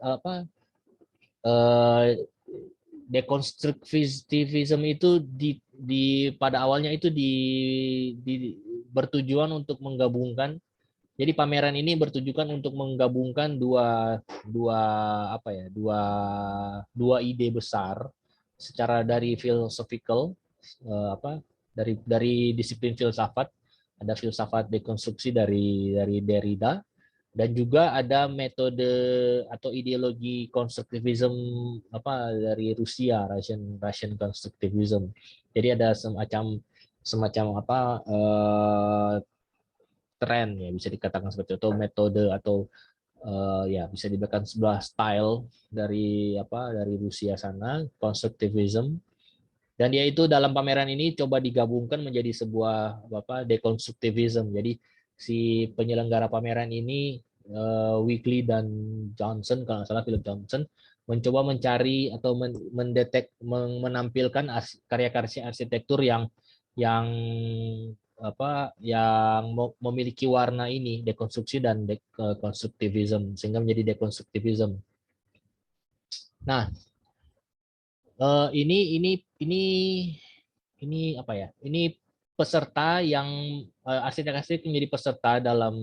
dekonstruktivisme itu pada awalnya itu bertujuan untuk menggabungkan. Jadi pameran ini bertujuan untuk menggabungkan dua ide besar secara dari philosophical, dari disiplin filsafat. Ada filsafat dekonstruksi dari Derrida, dan juga ada metode atau ideologi konstruktivisme dari Rusia, Russian constructivism. Jadi ada semacam tren ya, bisa dikatakan seperti itu, atau metode, atau ya bisa dikatakan sebuah style dari Rusia sana, konstruktivism. Dan dia itu dalam pameran ini coba digabungkan menjadi sebuah dekonstruktivism. Jadi si penyelenggara pameran ini Weekly dan Johnson, kalau nggak salah Philip Johnson, mencoba mencari atau menampilkan karya-karya arsitektur yang memiliki warna ini, dekonstruksi dan konstruktivism, sehingga menjadi dekonstruktivism. Nah, ini apa ya? Ini peserta yang arsitek-arsitek menjadi peserta dalam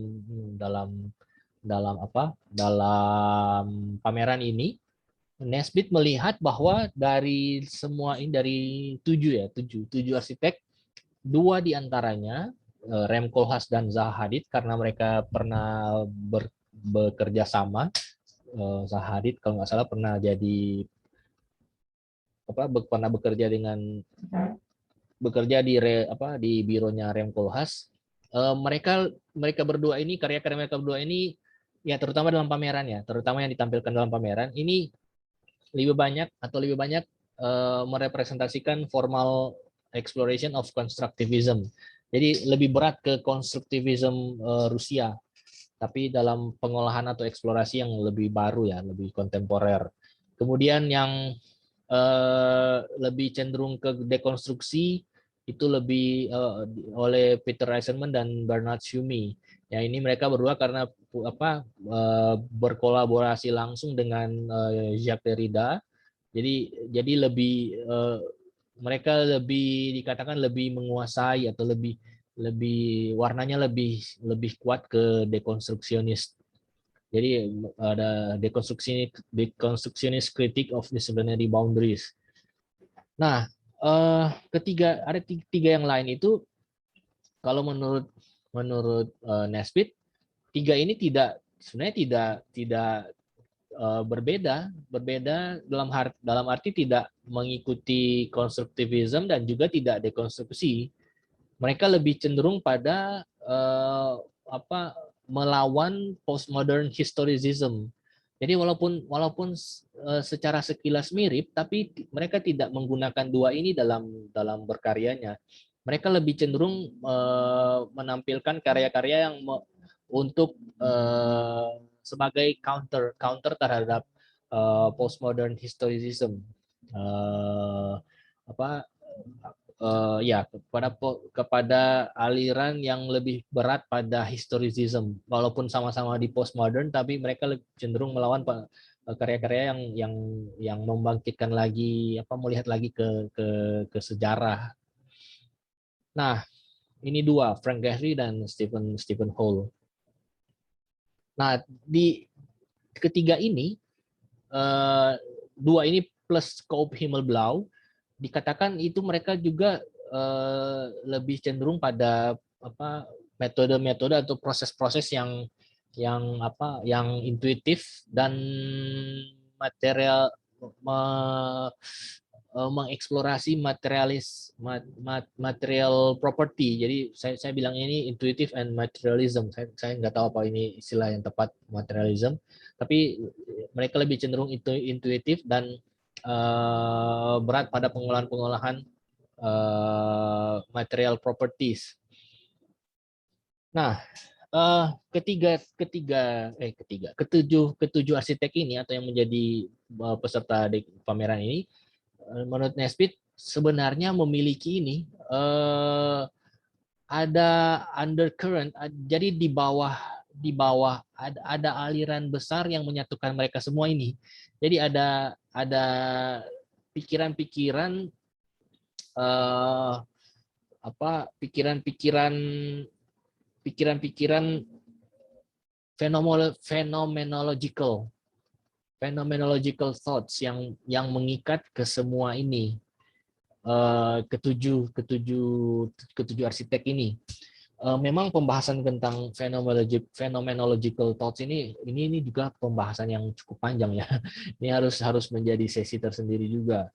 pameran ini. Nesbitt melihat bahwa dari semua ini, dari tujuh arsitek, dua diantaranya Rem Koolhaas dan Zaha Hadid, karena mereka pernah bekerja sama. Zaha Hadid kalau nggak salah pernah bekerja di bironya Rem Koolhaas. Mereka berdua ini, karya-karya mereka berdua ini ya, terutama dalam pameran ya, terutama yang ditampilkan dalam pameran ini lebih banyak merepresentasikan formal exploration of constructivism. Jadi lebih berat ke konstruktivisme Rusia, tapi dalam pengolahan atau eksplorasi yang lebih baru ya, lebih kontemporer. Kemudian yang lebih cenderung ke dekonstruksi itu lebih oleh Peter Eisenman dan Bernard Tschumi. Ya, ini mereka berdua karena berkolaborasi langsung dengan Jacques Derrida. Jadi lebih mereka lebih dikatakan lebih menguasai atau lebih lebih warnanya lebih kuat ke dekonstruksionis. Jadi ada dekonstruksionis critic of disciplinary boundaries. Nah, ada tiga yang lain itu kalau menurut menurut Nesbitt, tiga ini sebenarnya tidak berbeda dalam arti tidak mengikuti konstruktivisme dan juga tidak dekonstruksi. Mereka lebih cenderung pada melawan postmodern historicism. Jadi walaupun secara sekilas mirip, tapi mereka tidak menggunakan dua ini dalam berkaryanya. Mereka lebih cenderung menampilkan karya-karya yang untuk sebagai counter terhadap postmodern historicism. Apa ya kepada aliran yang lebih berat pada historicism, walaupun sama-sama di postmodern tapi mereka cenderung melawan karya-karya yang membangkitkan lagi melihat lagi ke sejarah. Nah, ini dua, Frank Gehry dan Stephen Hall. Nah, di ketiga ini dua ini plus Coop Himmelblau dikatakan itu mereka juga lebih cenderung pada metode-metode atau proses-proses yang intuitif dan material mengeksplorasi material property. Jadi saya bilang ini intuitive and materialism. Saya nggak tahu apa ini istilah yang tepat, materialism. Tapi mereka lebih cenderung itu intuitif dan berat pada pengolahan material properties. Nah, ketujuh arsitek ini atau yang menjadi peserta di pameran ini, menurut Nesbitt sebenarnya memiliki ini ada undercurrent, jadi di bawah ada aliran besar yang menyatukan mereka semua ini. Jadi ada pikiran-pikiran pikiran-pikiran phenomenological thoughts yang mengikat ke semua ini, ketujuh arsitek ini. Memang pembahasan tentang phenomenological thoughts ini juga pembahasan yang cukup panjang ya. Ini harus menjadi sesi tersendiri juga.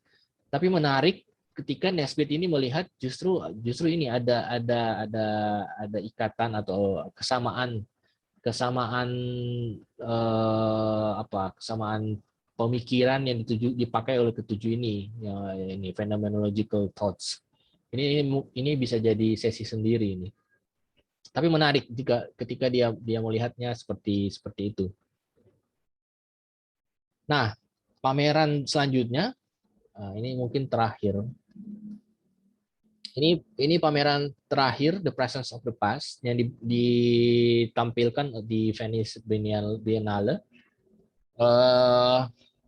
Tapi menarik ketika Nesbitt ini melihat justru ini ada ikatan atau kesamaan pemikiran yang dipakai oleh ketujuh ini, ini phenomenological thoughts. Ini bisa jadi sesi sendiri ini. Tapi menarik jika ketika dia melihatnya seperti itu. Nah, pameran selanjutnya ini mungkin terakhir. Ini pameran terakhir, The Presence of the Past, yang ditampilkan di Venice Biennale.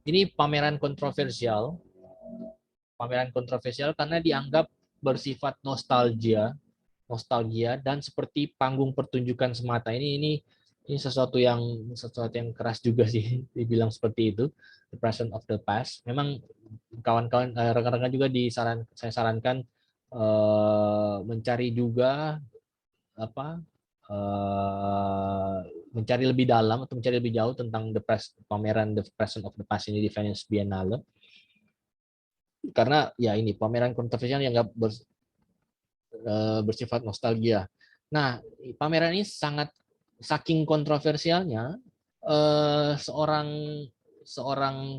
Ini pameran kontroversial karena dianggap bersifat nostalgia dan seperti panggung pertunjukan semata. Ini sesuatu yang keras juga sih dibilang seperti itu, The Presence of the Past. Memang kawan-kawan rekan-rekan juga saya sarankan mencari juga mencari lebih dalam atau mencari lebih jauh tentang pameran The Presence of the Past ini di Venice Biennale, karena ya ini pameran kontroversial yang nggak bersifat nostalgia. Nah, pameran ini saking kontroversialnya, seorang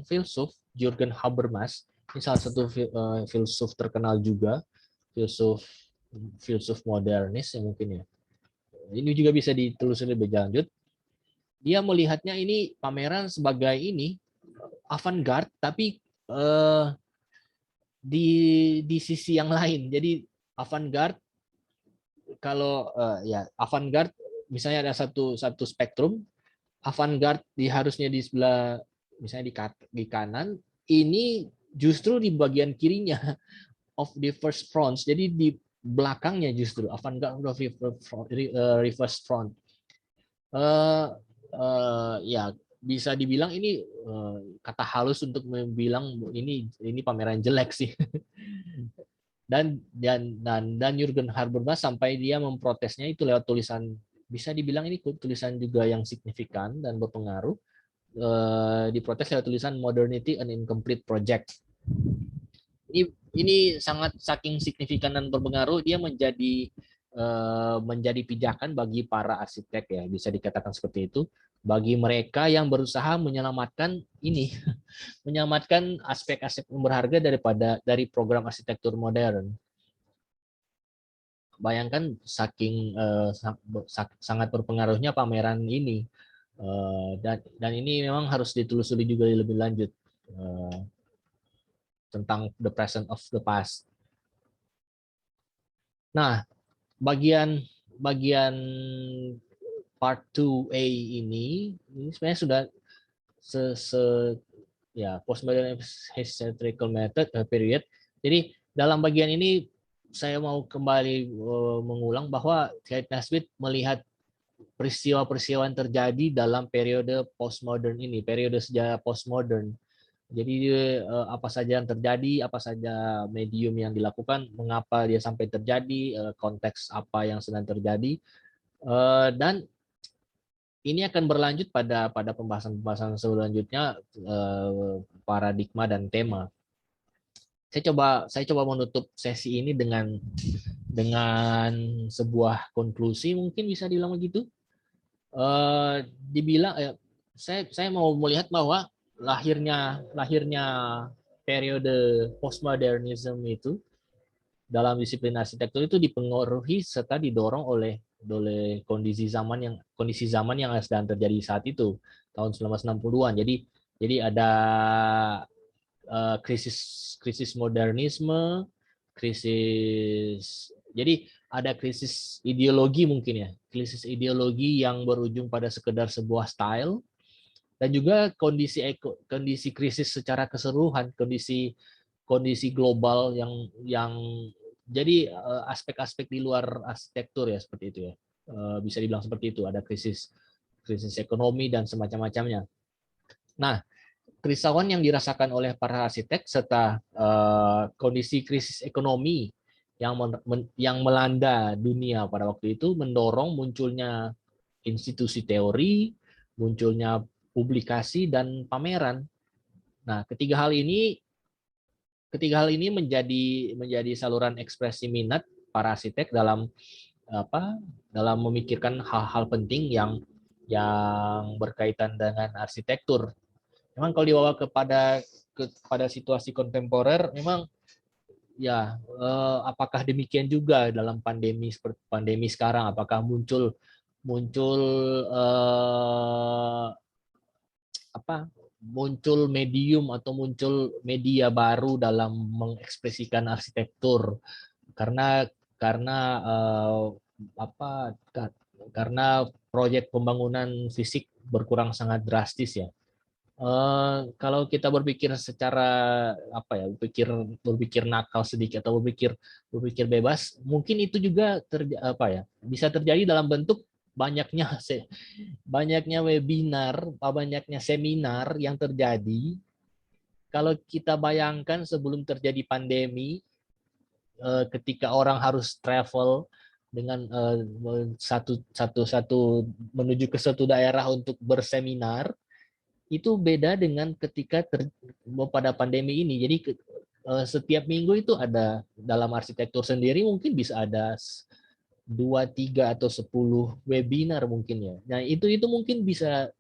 filsuf, Jürgen Habermas, ini salah satu filsuf terkenal juga, filsuf filsuf modernis ya mungkin ya. Ini juga bisa ditelusuri lebih lanjut. Dia melihatnya ini pameran sebagai ini avant-garde, tapi di sisi yang lain. Jadi avant-garde, kalau ya avant-garde misalnya ada satu spektrum, avant-garde harusnya di sebelah, misalnya di kanan, ini justru di bagian kirinya of the first front. Jadi di belakangnya justru avant-garde of reverse front. Ya bisa dibilang ini kata halus untuk bilang ini pameran jelek sih. Dan Jurgen Habermas sampai dia memprotesnya itu lewat tulisan, bisa dibilang ini tulisan juga yang signifikan dan berpengaruh, diprotes lewat tulisan Modernity an Incomplete Project. Ini sangat saking signifikan dan berpengaruh, dia menjadi pijakan bagi para arsitek ya, bisa dikatakan seperti itu, bagi mereka yang berusaha menyelamatkan ini menyelamatkan aspek-aspek berharga dari program arsitektur modern. Bayangkan saking sangat berpengaruhnya pameran ini, dan ini memang harus ditelusuri juga lebih lanjut tentang the present of the past. Nah, bagian part 2A ini sebenarnya sudah ya postmodern historical method period. Jadi dalam bagian ini saya mau kembali mengulang bahwa Said Nasbit melihat peristiwa-peristiwa yang terjadi dalam periode postmodern ini, periode sejarah postmodern. Jadi apa saja yang terjadi, apa saja medium yang dilakukan, mengapa dia sampai terjadi, konteks apa yang sedang terjadi, dan ini akan berlanjut pada pembahasan selanjutnya, paradigma dan tema. Saya coba menutup sesi ini dengan sebuah konklusi, mungkin bisa dibilang begitu. Saya mau melihat bahwa lahirnya periode postmodernisme itu dalam disiplin arsitektur itu dipengaruhi serta didorong oleh kondisi zaman yang sedang terjadi saat itu, tahun 1960-an. Jadi ada krisis modernisme, jadi ada krisis ideologi mungkin ya, krisis ideologi yang berujung pada sekedar sebuah style, dan juga kondisi krisis secara keseluruhan, kondisi global yang jadi aspek-aspek di luar arsitektur ya, seperti itu ya, bisa dibilang seperti itu, ada krisis ekonomi dan semacam-macamnya. Nah, kerisauan yang dirasakan oleh para arsitek serta kondisi krisis ekonomi yang melanda dunia pada waktu itu mendorong munculnya institusi teori, munculnya publikasi dan pameran. Nah, ketiga hal ini menjadi saluran ekspresi minat para arsitek dalam memikirkan hal-hal penting yang berkaitan dengan arsitektur. Memang kalau dibawa kepada situasi kontemporer, memang ya apakah demikian juga dalam pandemi seperti pandemi sekarang? Apakah muncul muncul medium atau muncul media baru dalam mengekspresikan arsitektur karena proyek pembangunan fisik berkurang sangat drastis ya. Kalau kita berpikir secara berpikir nakal sedikit atau berpikir bebas, mungkin itu juga bisa terjadi dalam bentuk banyaknya webinar, banyaknya seminar yang terjadi. Kalau kita bayangkan sebelum terjadi pandemi, ketika orang harus travel dengan satu menuju ke suatu daerah untuk berseminar, itu beda dengan ketika pada pandemi ini. Jadi setiap minggu itu ada, dalam arsitektur sendiri mungkin bisa ada 2, 3 atau 10 webinar mungkin ya. Nah, itu mungkin bisa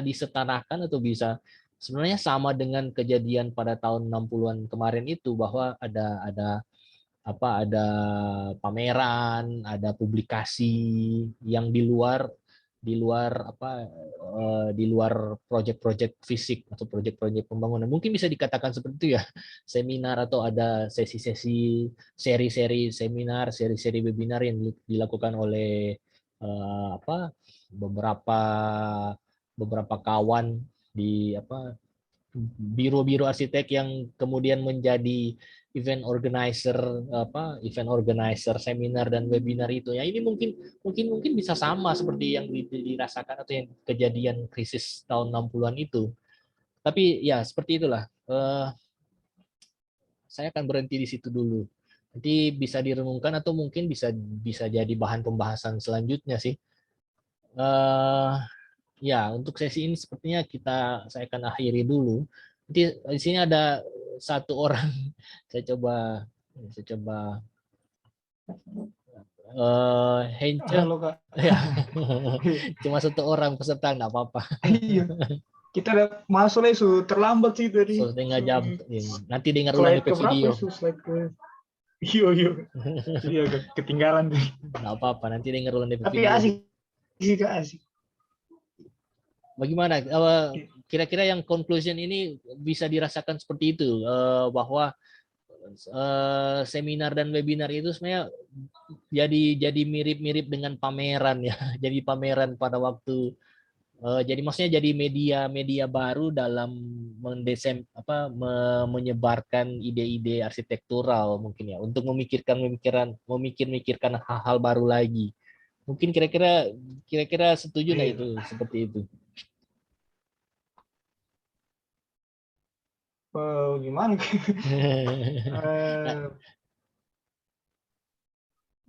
disetarakan atau bisa sebenarnya sama dengan kejadian pada tahun 60-an kemarin itu, bahwa ada ada pameran, ada publikasi yang di luar di luar proyek-proyek fisik atau proyek-proyek pembangunan. Mungkin bisa dikatakan seperti itu ya, seminar atau ada sesi-sesi, seri-seri seminar, seri-seri webinar yang dilakukan oleh beberapa kawan di biro-biro arsitek yang kemudian menjadi event organizer seminar dan webinar itu ya. Ini mungkin bisa sama seperti yang dirasakan atau yang kejadian krisis tahun 60-an itu. Tapi ya seperti itulah. Saya akan berhenti di situ dulu. Nanti bisa direnungkan atau mungkin bisa jadi bahan pembahasan selanjutnya sih. Ya, untuk sesi ini sepertinya saya akan akhiri dulu. Nanti di sini ada satu orang. Saya coba Hence. Halo Kak. Ya. Cuma satu orang peserta, nggak apa-apa. Iya. Kita udah masuk lagi terlambat sih tadi. Setengah jam. Nanti dengar ulang Slide di video. Slide ke Iya. Jadi agak ketinggalan tuh. Nggak apa-apa, nanti dengar ulang di video. Tapi asik sih Kak, asik. Bagaimana? Kira-kira yang conclusion ini bisa dirasakan seperti itu, bahwa seminar dan webinar itu sebenarnya jadi mirip-mirip dengan pameran ya. Jadi pameran pada waktu jadi maksudnya jadi media baru dalam menyebarkan ide-ide arsitektural mungkin ya, untuk memikirkan hal-hal baru lagi. Mungkin kira-kira setuju nggak itu seperti itu? Gimana?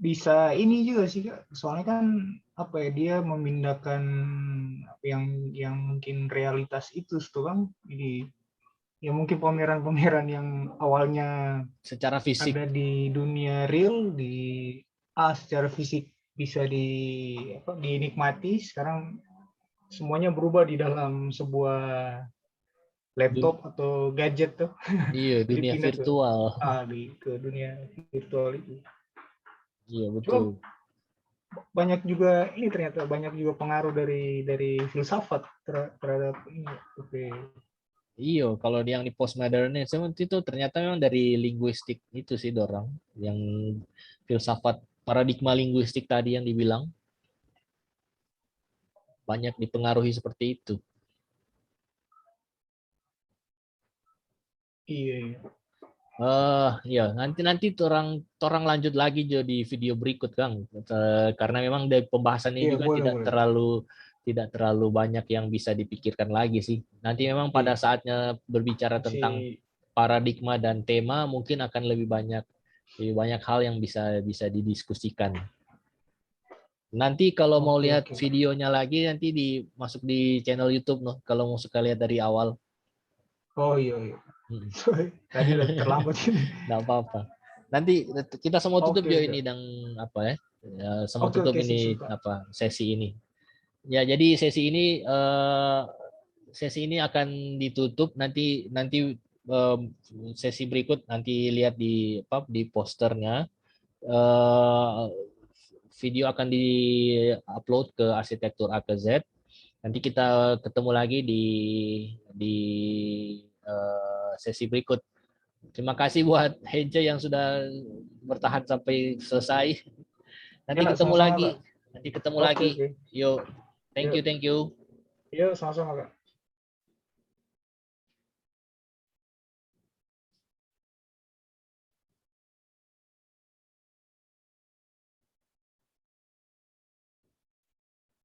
Bisa ini juga sih Kak. Soalnya kan dia memindahkan yang mungkin realitas itu tuh kan. Jadi ya mungkin pameran-pameran yang awalnya secara fisik ada di dunia real secara fisik bisa dinikmati, sekarang semuanya berubah di dalam sebuah laptop atau gadget tuh. Iya, dunia virtual. Ke dunia virtual itu. Iya, betul. Banyak juga ternyata banyak juga pengaruh dari filsafat terhadap ini. Iya, kalau yang di postmodernisme itu ternyata memang dari linguistik itu sih dorang, yang filsafat paradigma linguistik tadi yang dibilang banyak dipengaruhi seperti itu. Iya. Ya, nanti orang lanjut lagi di video berikut, Kang. Karena memang dari pembahasan ini juga tidak terlalu banyak yang bisa dipikirkan lagi sih. Nanti memang pada saatnya berbicara tentang paradigma dan tema mungkin akan lebih banyak hal yang bisa didiskusikan. Nanti kalau mau lihat videonya lagi nanti masuk di channel YouTube loh, kalau mau suka lihat dari awal. Oh iya. Tadi udah terlambat. Nggak apa-apa. Nanti kita semua tutup ini dan semua tutup ini sesi ini. Ya, jadi sesi ini akan ditutup. Nanti sesi berikut nanti lihat di posternya. Video akan di-upload ke Arsitektur A ke Z. Nanti kita ketemu lagi di sesi berikut. Terima kasih buat Hence yang sudah bertahan sampai selesai. Nanti ketemu lagi. Yuk, thank you. Yuk, sama-sama Kak.